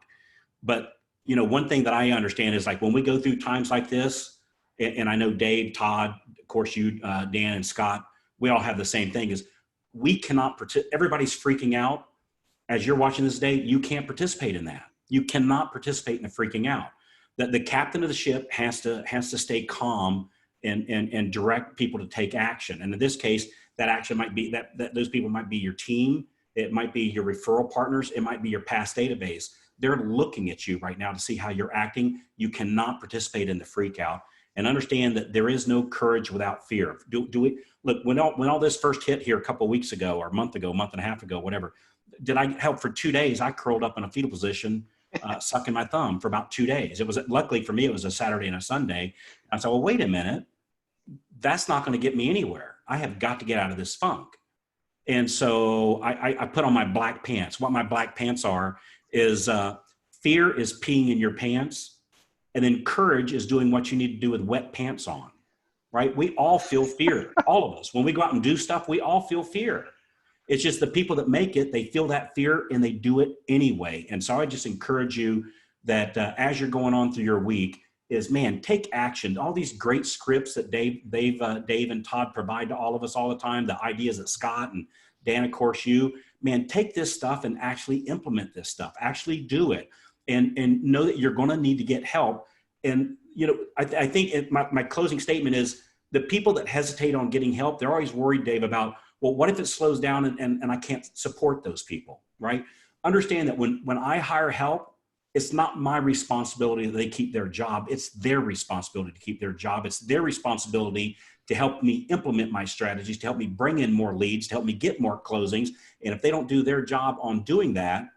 But, you know, one thing that I understand is, like, when we go through times like this, and I know Dave, Todd, of course you, Dan and Scott, we all have the same thing, is we cannot, everybody's freaking out. As you're watching this today, you can't participate in that. You cannot participate in the freaking out. That the captain of the ship has to stay calm and direct people to take action. And in this case, that action might be that those people might be your team. It might be your referral partners. It might be your past database. They're looking at you right now to see how you're acting. You cannot participate in the freak out, and understand that there is no courage without fear. Do it. Look, when all this first hit here a couple of weeks ago, or a month and a half ago, whatever, did I help for 2 days? I curled up in a fetal position, sucking my thumb for about 2 days. It was, luckily for me, it was a Saturday and a Sunday. I said, well, wait a minute. That's not going to get me anywhere. I have got to get out of this funk. And so I put on my black pants. What my black pants are is fear is peeing in your pants. And then courage is doing what you need to do with wet pants on, right? We all feel fear, all of us. When we go out and do stuff, we all feel fear. It's just the people that make it, they feel that fear and they do it anyway. And so I just encourage you that as you're going on through your week, is, man, take action. All these great scripts that Dave and Todd provide to all of us all the time, the ideas that Scott and Dan, of course, you, man, take this stuff and actually implement this stuff. Actually do it, and know that you're going to need to get help. And, you know, I think my closing statement is, the people that hesitate on getting help, they're always worried, Dave, about, well, what if it slows down and I can't support those people, right? Understand that when I hire help, it's not my responsibility that they keep their job. It's their responsibility to keep their job. It's their responsibility to help me implement my strategies, to help me bring in more leads, to help me get more closings. And if they don't do their job on doing that,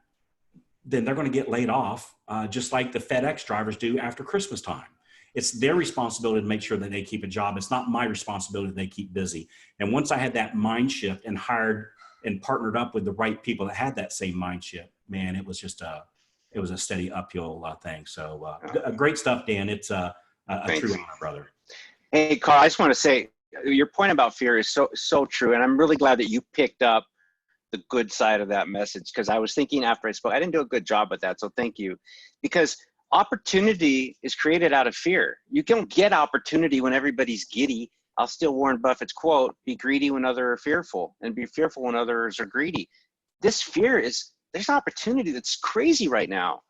then they're going to get laid off, just like the FedEx drivers do after Christmas time. It's their responsibility to make sure that they keep a job. It's not my responsibility that they keep busy. And once I had that mind shift and hired and partnered up with the right people that had that same mind shift, man, it was just it was a steady uphill thing. So great stuff, Dan. It's a true honor, brother. Hey, Carl, I just want to say your point about fear is so true. And I'm really glad that you picked up the good side of that message, because I was thinking after I spoke, I didn't do a good job with that. So thank you. Because opportunity is created out of fear. You don't get opportunity when everybody's giddy. I'll steal Warren Buffett's quote, be greedy when others are fearful and be fearful when others are greedy. This fear is, there's an opportunity that's crazy right now.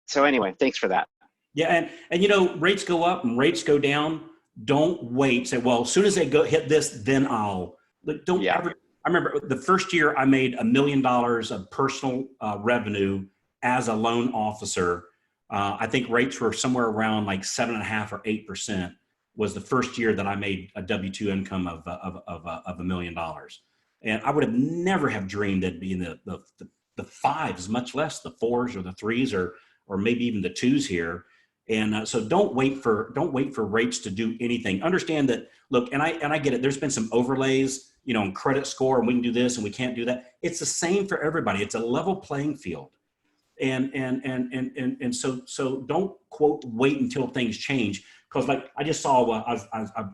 So anyway, thanks for that. Yeah. And you know, rates go up and rates go down. Don't wait. Say, well, as soon as they hit this, then I'll don't ever. I remember the first year I made $1 million of personal revenue as a loan officer. I think rates were somewhere around like 7.5 or 8% was the first year that I made a W-2 income of $1 million. And I would have never have dreamed it'd be in the fives, much less the fours or the threes or maybe even the twos here. And so don't wait for rates to do anything. Understand that, look, and I get it. There's been some overlays, you know, in credit score, and we can do this and we can't do that. It's the same for everybody. It's a level playing field. And so don't quote wait until things change, because like I just saw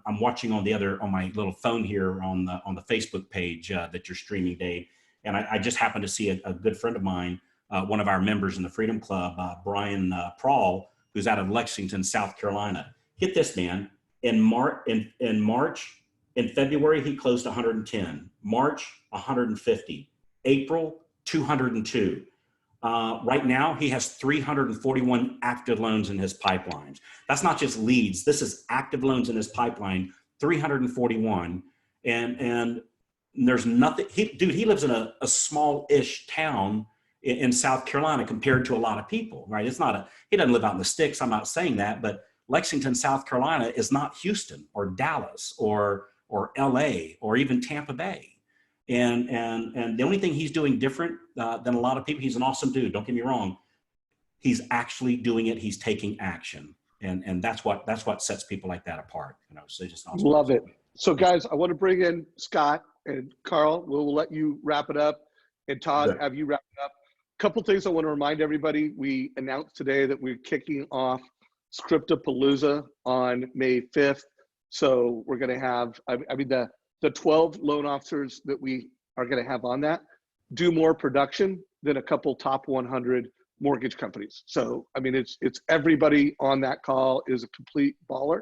I'm watching on my little phone here on the Facebook page that you're streaming, Dave, and I just happened to see a good friend of mine, one of our members in the Freedom Club, Brian Prawl, who's out of Lexington, South Carolina. Get this, man. In February, he closed 110. March, 150. April, 202. Right now, he has 341 active loans in his pipelines. That's not just leads. This is active loans in his pipeline, 341. And there's nothing. He lives in a small-ish town in South Carolina compared to a lot of people, right? He doesn't live out in the sticks. I'm not saying that, but Lexington, South Carolina is not Houston or Dallas or LA or even Tampa Bay. And the only thing he's doing different than a lot of people, he's an awesome dude, don't get me wrong. He's actually doing it. He's taking action. And that's what sets people like that apart. You know, so just awesome. Love it. So guys, I want to bring in Scott and Carl. We'll let you wrap it up, and Todd, have you wrap it up. Couple things I want to remind everybody. We announced today that we're kicking off Scriptapalooza on May 5th. So we're going to have, the 12 loan officers that we are going to have on that do more production than a couple top 100 mortgage companies. So, it's everybody on that call is a complete baller.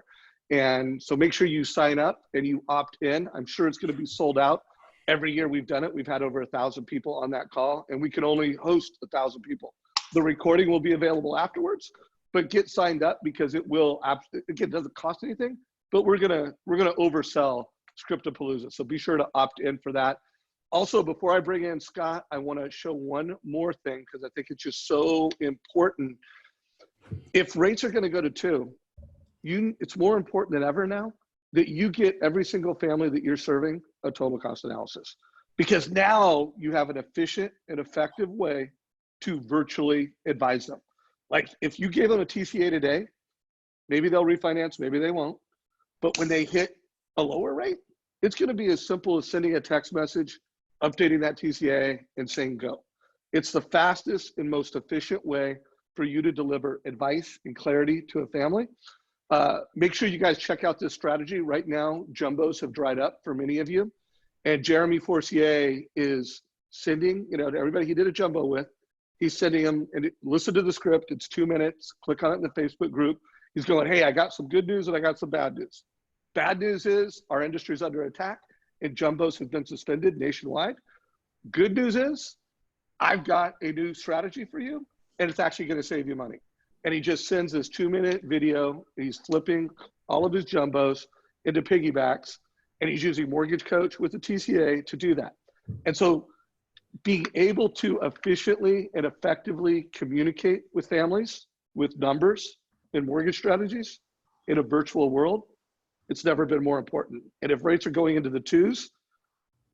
And so make sure you sign up and you opt in. I'm sure it's going to be sold out. Every year we've done it. We've had over 1,000 people on that call, and we can only host 1,000 people. The recording will be available afterwards, but get signed up because it will, again, it doesn't cost anything, but we're gonna oversell Scriptapalooza. So be sure to opt in for that. Also, before I bring in Scott, I want to show one more thing because I think it's just so important. If rates are going to go to 2, it's more important than ever now that you get every single family that you're serving a total cost analysis, because now you have an efficient and effective way to virtually advise them. Like if you gave them a TCA today, maybe they'll refinance, maybe they won't. But when they hit a lower rate, it's going to be as simple as sending a text message, updating that TCA, and saying go. It's the fastest and most efficient way for you to deliver advice and clarity to a family. Make sure you guys check out this strategy. Right now, jumbos have dried up for many of you. And Jeremy Forcier is sending, to everybody he did a jumbo with, he's sending them, and listen to the script. It's 2 minutes. Click on it in the Facebook group. He's going, hey, I got some good news and I got some bad news. Bad news is our industry is under attack and jumbos have been suspended nationwide. Good news is I've got a new strategy for you, and it's actually going to save you money. And he just sends this 2-minute video. He's flipping all of his jumbos into piggybacks, and he's using Mortgage Coach with the TCA to do that. And so being able to efficiently and effectively communicate with families, with numbers and mortgage strategies in a virtual world, it's never been more important. And if rates are going into the twos,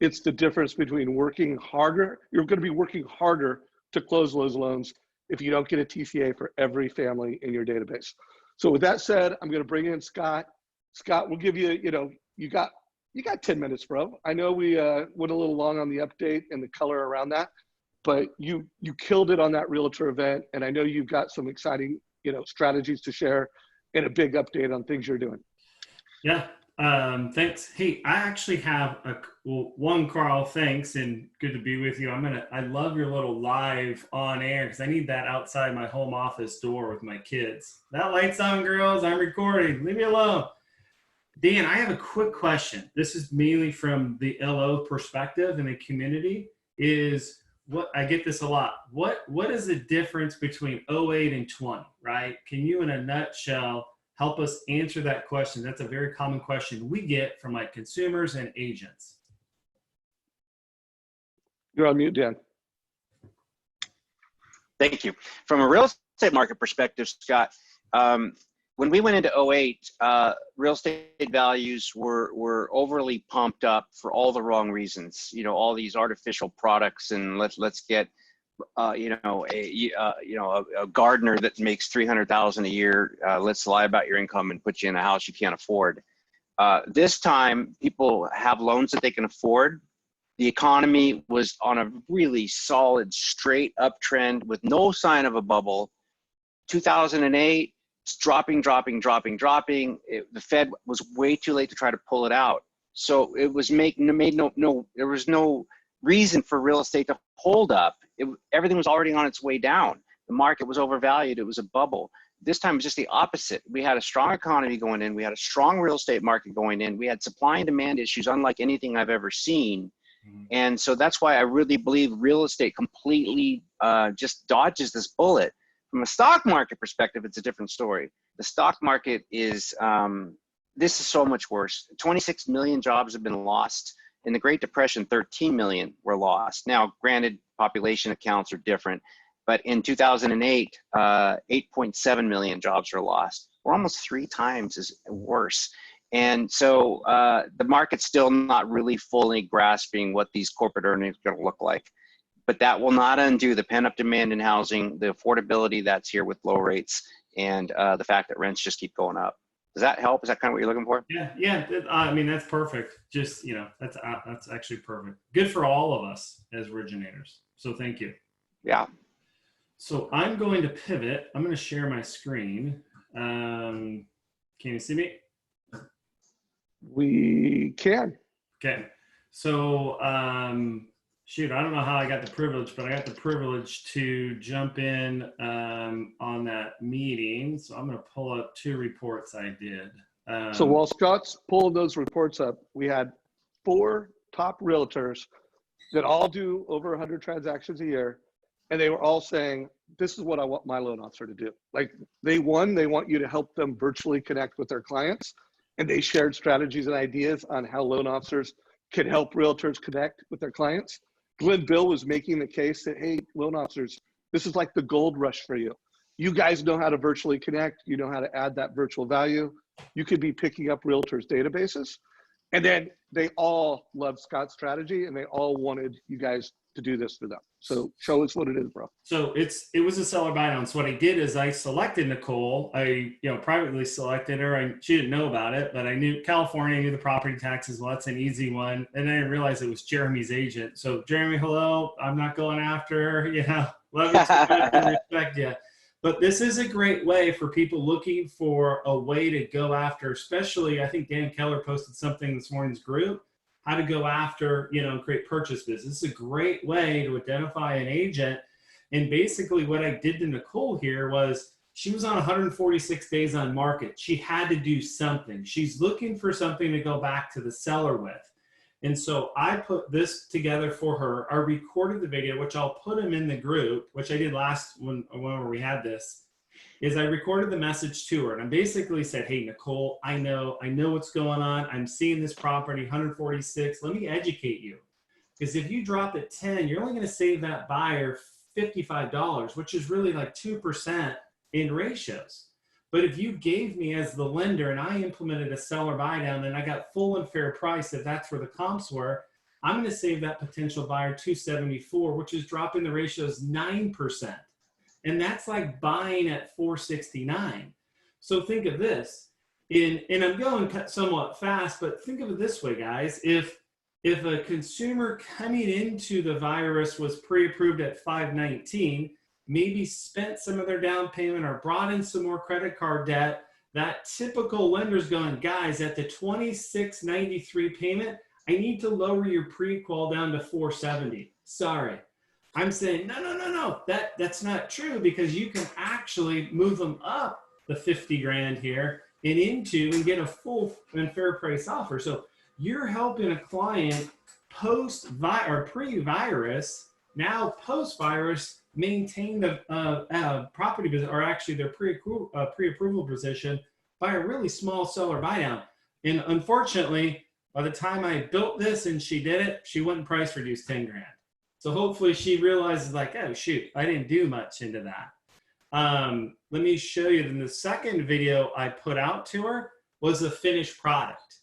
it's the difference between working harder. You're going to be working harder to close those loans if you don't get a TCA for every family in your database. So with that said, I'm going to bring in Scott. Scott, we'll give you, you got 10 minutes, bro. I know we went a little long on the update and the color around that, but you killed it on that realtor event. And I know you've got some exciting, strategies to share and a big update on things you're doing. Yeah. Thanks. Hey, I actually have one, Carl, thanks, and good to be with you. I love your little live on air because I need that outside my home office door with my kids. That light's on, girls. I'm recording. Leave me alone. Dan, I have a quick question. This is mainly from the LO perspective in the community. What I get this a lot. What is the difference between 08 and 20, right? Can you, in a nutshell, help us answer that question? That's a very common question we get from like consumers and agents. You're on mute, Dan. Thank you. From a real estate market perspective, Scott, when we went into 08, real estate values were overly pumped up for all the wrong reasons. All these artificial products, and let's get a gardener that makes $300,000 a year. Let's lie about your income and put you in a house you can't afford. This time, people have loans that they can afford. The economy was on a really solid, straight uptrend with no sign of a bubble. 2008, it's dropping. The Fed was way too late to try to pull it out. So it was there was no reason for real estate to hold up. Everything was already on its way down. The market was overvalued. It was a bubble. This time was just the opposite. We had a strong economy going in. We had a strong real estate market going in. We had supply and demand issues unlike anything I've ever seen. And so that's why I really believe real estate completely just dodges this bullet. From a stock market perspective, it's a different story. The stock market is, this is so much worse. 26 million jobs have been lost. In the Great Depression, 13 million were lost. Now, granted, population accounts are different, but in 2008, 8.7 million jobs were lost. We're almost 3 times as worse. And so the market's still not really fully grasping what these corporate earnings are going to look like. But that will not undo the pent-up demand in housing, the affordability that's here with low rates, and the fact that rents just keep going up. Does that help? Is that kind of what you're looking for? Yeah. I mean, that's perfect. Just, that's actually perfect. Good for all of us as originators. So thank you. Yeah. So I'm going to pivot. I'm going to share my screen. Can you see me? We can. Okay. So, shoot, I don't know how I got the privilege, but I got the privilege to jump in on that meeting. So I'm going to pull up 2 reports I did. So while Scott's pulling those reports up, we had 4 top realtors that all do over 100 transactions a year. And they were all saying, this is what I want my loan officer to do. Like they want you to help them virtually connect with their clients. And they shared strategies and ideas on how loan officers could help realtors connect with their clients. Glenn Bill was making the case that, hey, loan officers, this is like the gold rush for you. You guys know how to virtually connect. You know how to add that virtual value. You could be picking up realtors' databases. And then they all loved Scott's strategy and they all wanted you guys to do this for them. So show us what it is, bro. So it was a seller buy down. So what I did is I selected Nicole. I privately selected her. She didn't know about it, but I knew California, I knew the property taxes. Well, that's an easy one. And then I realized it was Jeremy's agent. So Jeremy, hello. I'm not going after her. Love you too much and respect you. But this is a great way for people looking for a way to go after, especially I think Dan Keller posted something in this morning's group, how to go after, create purchase business. It's a great way to identify an agent. And basically what I did to Nicole here was she was on 146 days on market. She had to do something. She's looking for something to go back to the seller with. And so I put this together for her. I recorded the video, which I'll put him in the group, which I did whenever we had this, is I recorded the message to her. And I basically said, hey, Nicole, I know what's going on. I'm seeing this property, 146. Let me educate you. Because if you drop it 10, you're only going to save that buyer $55, which is really like 2% in ratios. But if you gave me as the lender and I implemented a seller buy down and I got full and fair price, if that's where the comps were, I'm going to save that potential buyer $274, which is dropping the ratios 9%. And that's like buying at $469. So think of this, and I'm going somewhat fast, but think of it this way, guys. If a consumer coming into the virus was pre-approved at $519, maybe spent some of their down payment or brought in some more credit card debt, that typical lender's going, guys, at the $26.93 payment, I need to lower your pre-qual down to $470. Sorry. I'm saying, no, that's not true, because you can actually move them up the 50 grand here and into and get a full and fair price offer. So you're helping a client pre-virus, now post-virus, maintain the property visit, or actually their pre-approval position, by a really small seller buy down. And unfortunately, by the time I built this and she did it, she wouldn't price reduce 10 grand. So hopefully she realizes like, oh shoot, I didn't do much into that. Let me show you. Then the second video I put out to her was a finished product.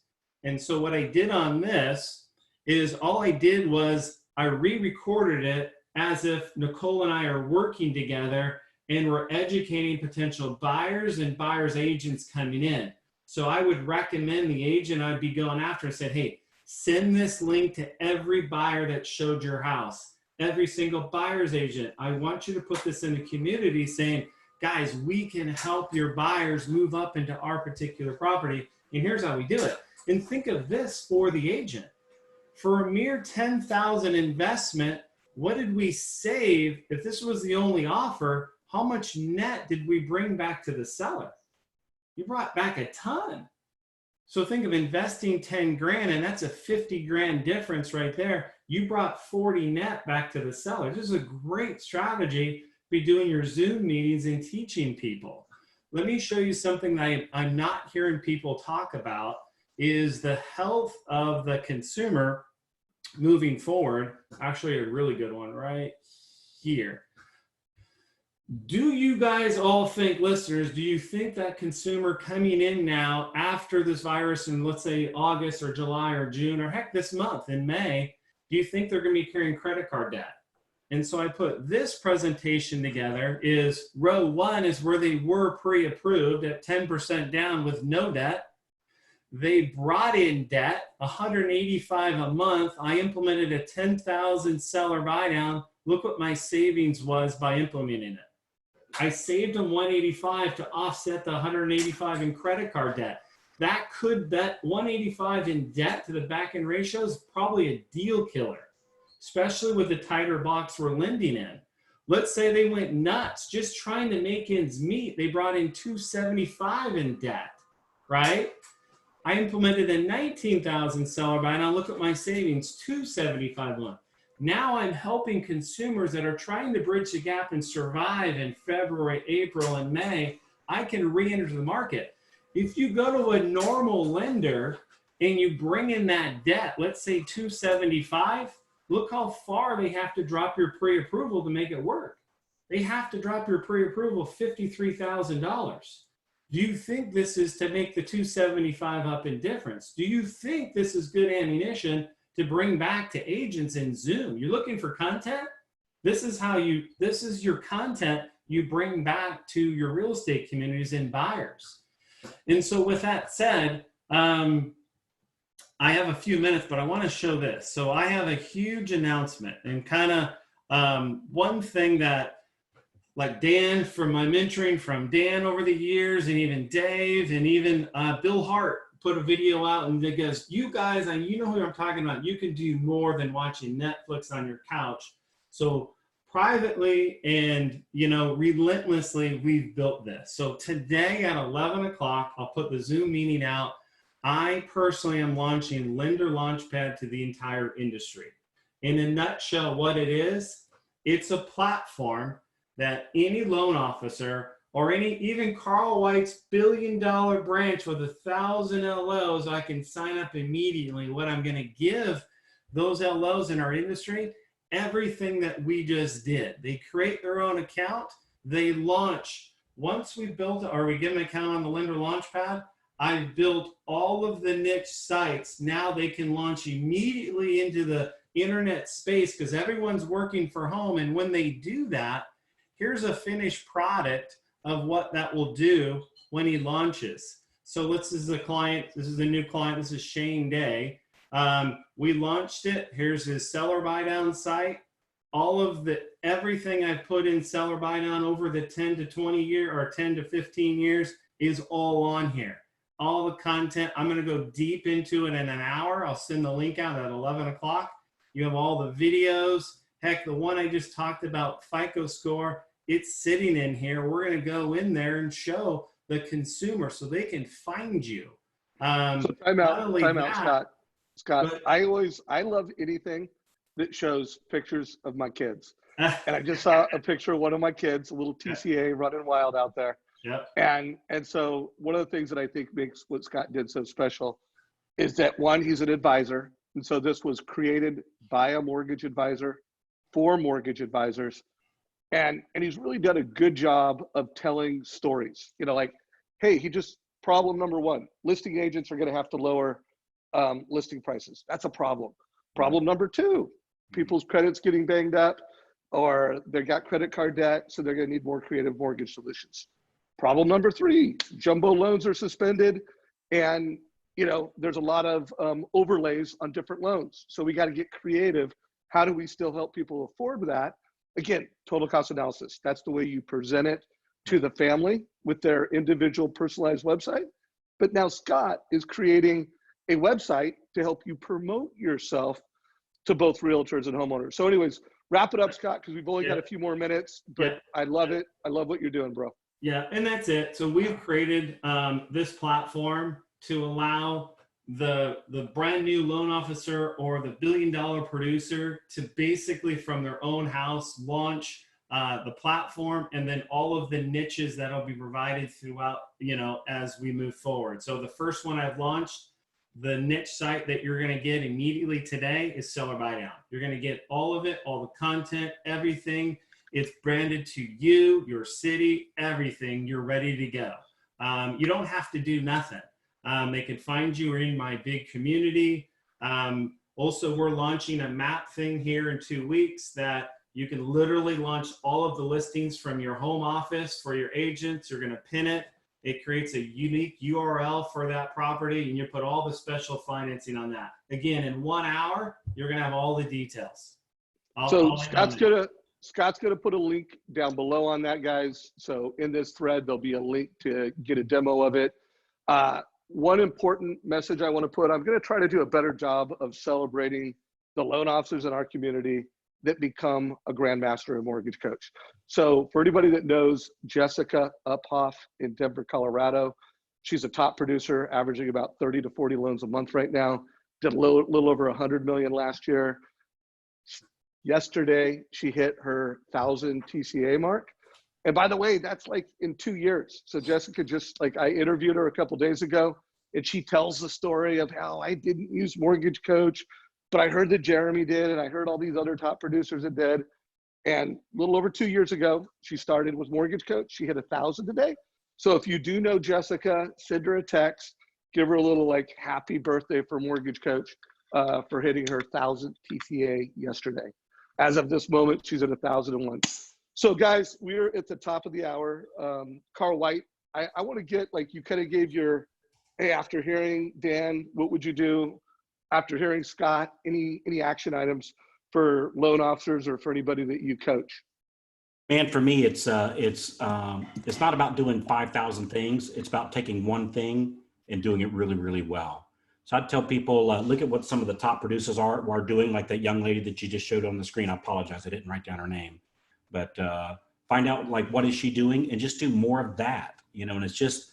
And so what I did on this is all I did was I re-recorded it as if Nicole and I are working together and we're educating potential buyers and buyers agents coming in. So I would recommend the agent I'd be going after and said, hey, send this link to every buyer that showed your house, every single buyer's agent. I want you to put this in the community saying, guys, we can help your buyers move up into our particular property. And here's how we do it. And think of this for the agent. For a mere $10,000 investment, what did we save? If this was the only offer, how much net did we bring back to the seller? You brought back a ton. So think of investing 10 grand, and that's a 50 grand difference right there. You brought 40 net back to the seller. This is a great strategy to be doing your Zoom meetings and teaching people. Let me show you something that I'm not hearing people talk about, is the health of the consumer moving forward. Actually, a really good one right here. Do you guys all think, listeners, do you think that consumer coming in now after this virus in, let's say, August or July or June, or heck, this month in May, do you think they're going to be carrying credit card debt? And so I put this presentation together. Is row one is where they were pre-approved at 10% down with no debt. They brought in debt, $185 a month. I implemented a 10,000 seller buy down. Look what my savings was by implementing it. I saved them $185 to offset the $185 in credit card debt. That $185 in debt to the back end ratio is probably a deal killer, especially with the tighter box we're lending in. Let's say they went nuts just trying to make ends meet. They brought in $275 in debt, right? I implemented a 19,000 seller buy. Now look at my savings, $275 a month. Now I'm helping consumers that are trying to bridge the gap and survive in February, April, and May. I can re-enter the market. If you go to a normal lender and you bring in that debt, let's say $275, look how far they have to drop your pre-approval to make it work. They have to drop your pre-approval $53,000. Do you think this is to make the $275 up in difference? Do you think this is good ammunition to bring back to agents in Zoom? You're looking for content? This is your content you bring back to your real estate communities and buyers. And so with that said, I have a few minutes, but I want to show this. So I have a huge announcement, and kind of one thing that, like Dan, from my mentoring from Dan over the years, and even Dave, and even Bill Hart put a video out, and it goes, you guys, and you know who I'm talking about, you can do more than watching Netflix on your couch. So privately and, relentlessly, we've built this. So today at 11 o'clock, I'll put the Zoom meeting out. I personally am launching Lender Launchpad to the entire industry. In a nutshell, what it is, it's a platform that any loan officer or even Carl White's billion-dollar branch with 1,000 LOs, I can sign up immediately. What I'm going to give those LOs in our industry, everything that we just did. They create their own account, they launch. Once we built or we give an account on the Lender Launchpad, I've built all of the niche sites. Now they can launch immediately into the internet space because everyone's working from home. And when they do that, here's a finished product of what that will do when he launches. So this is a client, this is a new client, this is Shane Day. We launched it. Here's his seller buy down site. All of everything I've put in seller buy down over the 10 to 20 year or 10 to 15 years is all on here. All the content, I'm going to go deep into it in an hour. I'll send the link out at 11 o'clock. You have all the videos. Heck, the one I just talked about, FICO score, it's sitting in here. We're going to go in there and show the consumer so they can find you. So time out, Scott. I love anything that shows pictures of my kids. And I just saw a picture of one of my kids, a little TCA running wild out there. Yep. And so one of the things that I think makes what Scott did so special is that, one, he's an advisor. And so this was created by a mortgage advisor for mortgage advisors. And he's really done a good job of telling stories. You know, like, hey, problem number one, listing agents are going to have to lower listing prices. That's a problem. Problem number two, people's credit's getting banged up or they got credit card debt, so they're going to need more creative mortgage solutions. Problem number three, jumbo loans are suspended and, you know, there's a lot of overlays on different loans. So we got to get creative. How do we still help people afford that? Again, total cost analysis. That's the way you present it to the family with their individual personalized website. But now Scott is creating a website to help you promote yourself to both realtors and homeowners. So anyways, wrap it up, Scott, because we've only got a few more minutes, but I love it. I love what you're doing, bro. Yeah, and that's it. So we've created this platform to allow the brand new loan officer or the billion-dollar producer to basically from their own house launch the platform and then all of the niches that'll be provided throughout, you know, as we move forward. So the first one I've launched, the niche site that you're going to get immediately today is Seller Buy Down. You're going to get all of it, all the content, everything. It's branded to you, your city, everything. You're ready to go. You don't have to do nothing. They can find you in my big community. Also, we're launching a map thing here in 2 weeks that you can literally launch all of the listings from your home office for your agents. You're going to pin it. It creates a unique URL for that property, and you put all the special financing on that. Again, in 1 hour, you're going to have all the details. Scott's gonna put a link down below on that, guys. So in this thread, there'll be a link to get a demo of it. One important message I want to put, I'm going to try to do a better job of celebrating the loan officers in our community that become a grandmaster and mortgage coach. So for anybody that knows Jessica Uphoff in Denver, Colorado, she's a top producer, averaging about 30 to 40 loans a month right now. Did a little over 100 million last year. Yesterday, she hit her 1,000 TCA mark. And by the way, that's like in 2 years. So Jessica I interviewed her a couple days ago, and she tells the story of how I didn't use Mortgage Coach, but I heard that Jeremy did, and I heard all these other top producers that did. And a little over 2 years ago, she started with Mortgage Coach. She hit 1,000 today. So if you do know Jessica, send her a text, give her a little happy birthday for Mortgage Coach for hitting her 1,000th TCA yesterday. As of this moment, she's at 1,001. So guys, we're at the top of the hour. Carl White, I want to get, you kind of gave your, hey, after hearing Dan, what would you do? After hearing Scott, any action items for loan officers or for anybody that you coach? Man, for me, it's not about doing 5,000 things. It's about taking one thing and doing it really, really well. So I'd tell people, look at what some of the top producers are doing, like that young lady that you just showed on the screen. I apologize, I didn't write down her name. But find out what is she doing and just do more of that, and it's just,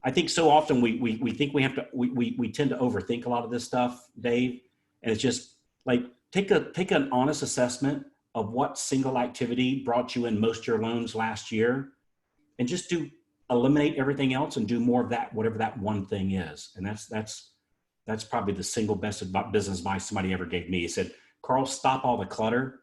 I think so often we think we have to, we tend to overthink a lot of this stuff, Dave. And it's just take an honest assessment of what single activity brought you in most of your loans last year and just eliminate everything else and do more of that, whatever that one thing is. And that's That's probably the single best business advice somebody ever gave me. He said, Carl, stop all the clutter.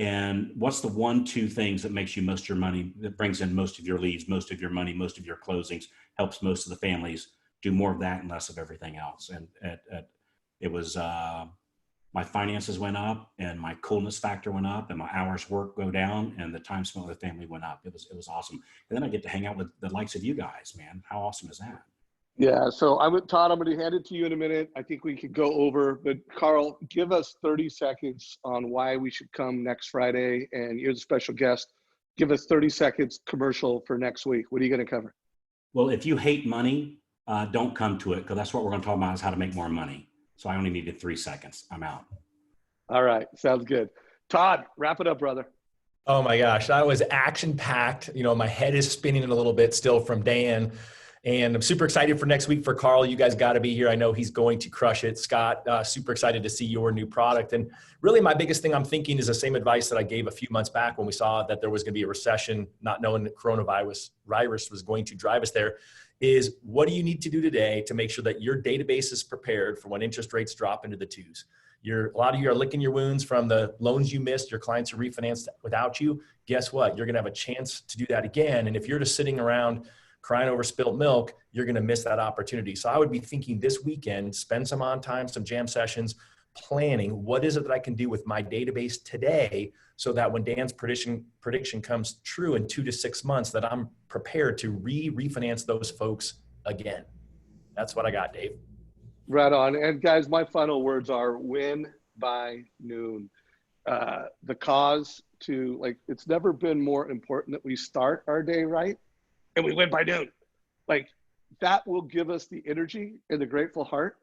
And what's the 1-2 things that makes you most of your money, that brings in most of your leads, most of your money, most of your closings, helps most of the families do more of that and less of everything else. And it was, my finances went up and my coolness factor went up and my hours work go down and the time spent with the family went up. It was awesome. And then I get to hang out with the likes of you guys, man. How awesome is that? Yeah, so Todd, I'm going to hand it to you in a minute. I think we could go over, but Carl, give us 30 seconds on why we should come next Friday, and you're the special guest. Give us 30 seconds commercial for next week. What are you going to cover? Well, if you hate money, don't come to it, because that's what we're going to talk about, is how to make more money. So I only needed 3 seconds. I'm out. All right, sounds good. Todd, wrap it up, brother. Oh my gosh, that was action-packed. You know, my head is spinning a little bit still from Dan. And I'm super excited for next week for Carl. You guys got to be here. I know he's going to crush it. Scott, super excited to see your new product. And really my biggest thing I'm thinking is the same advice that I gave a few months back when we saw that there was going to be a recession, not knowing that coronavirus was going to drive us there, is what do you need to do today to make sure that your database is prepared for when interest rates drop into the 2s? A lot of you are licking your wounds from the loans you missed. Your clients are refinanced without you. Guess what? You're going to have a chance to do that again. And if you're just sitting around crying over spilt milk, you're going to miss that opportunity. So I would be thinking this weekend, spend some on time, some jam sessions, planning what is it that I can do with my database today so that when Dan's prediction comes true in 2 to 6 months, that I'm prepared to refinance those folks again. That's what I got, Dave. Right on. And guys, my final words are win by noon. The cause to, like, it's never been more important that we start our day right and we win by noon. Like, that will give us the energy and the grateful heart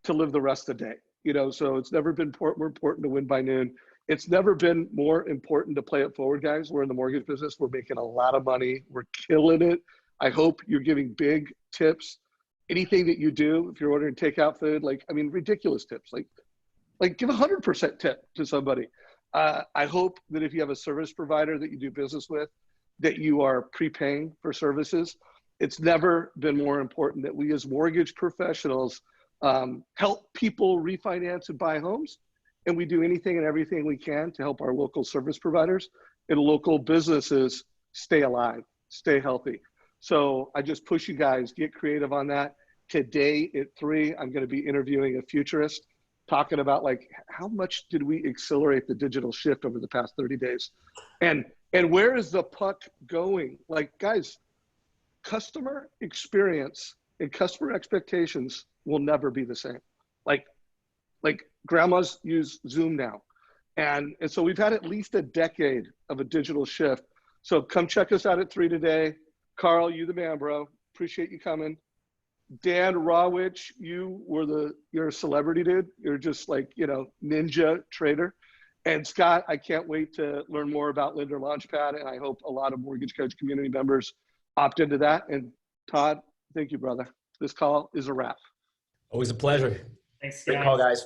to live the rest of the day. You know, so it's never been more important to win by noon. It's never been more important to play it forward, guys. We're in the mortgage business. We're making a lot of money. We're killing it. I hope you're giving big tips. Anything that you do, if you're ordering takeout food, like, I mean, ridiculous tips, like give 100% tip to somebody. I hope that if you have a service provider that you do business with, that you are prepaying for services. It's never been more important that we as mortgage professionals help people refinance and buy homes. And we do anything and everything we can to help our local service providers and local businesses stay alive, stay healthy. So I just push you guys, get creative on that. Today at 3, I'm going to be interviewing a futurist, talking about, like, how much did we accelerate the digital shift over the past 30 days? And where is the puck going? Like, guys, customer experience and customer expectations will never be the same. Like grandmas use Zoom now. And so we've had at least a decade of a digital shift. So come check us out at 3 today. Carl, you the man, bro. Appreciate you coming. Dan Rawitch, you're a celebrity, dude. You're just like, you know, ninja trader. And Scott, I can't wait to learn more about Lender Launchpad, and I hope a lot of Mortgage Coach community members opt into that. And Todd, thank you, brother. This call is a wrap. Always a pleasure. Thanks, Great call, guys.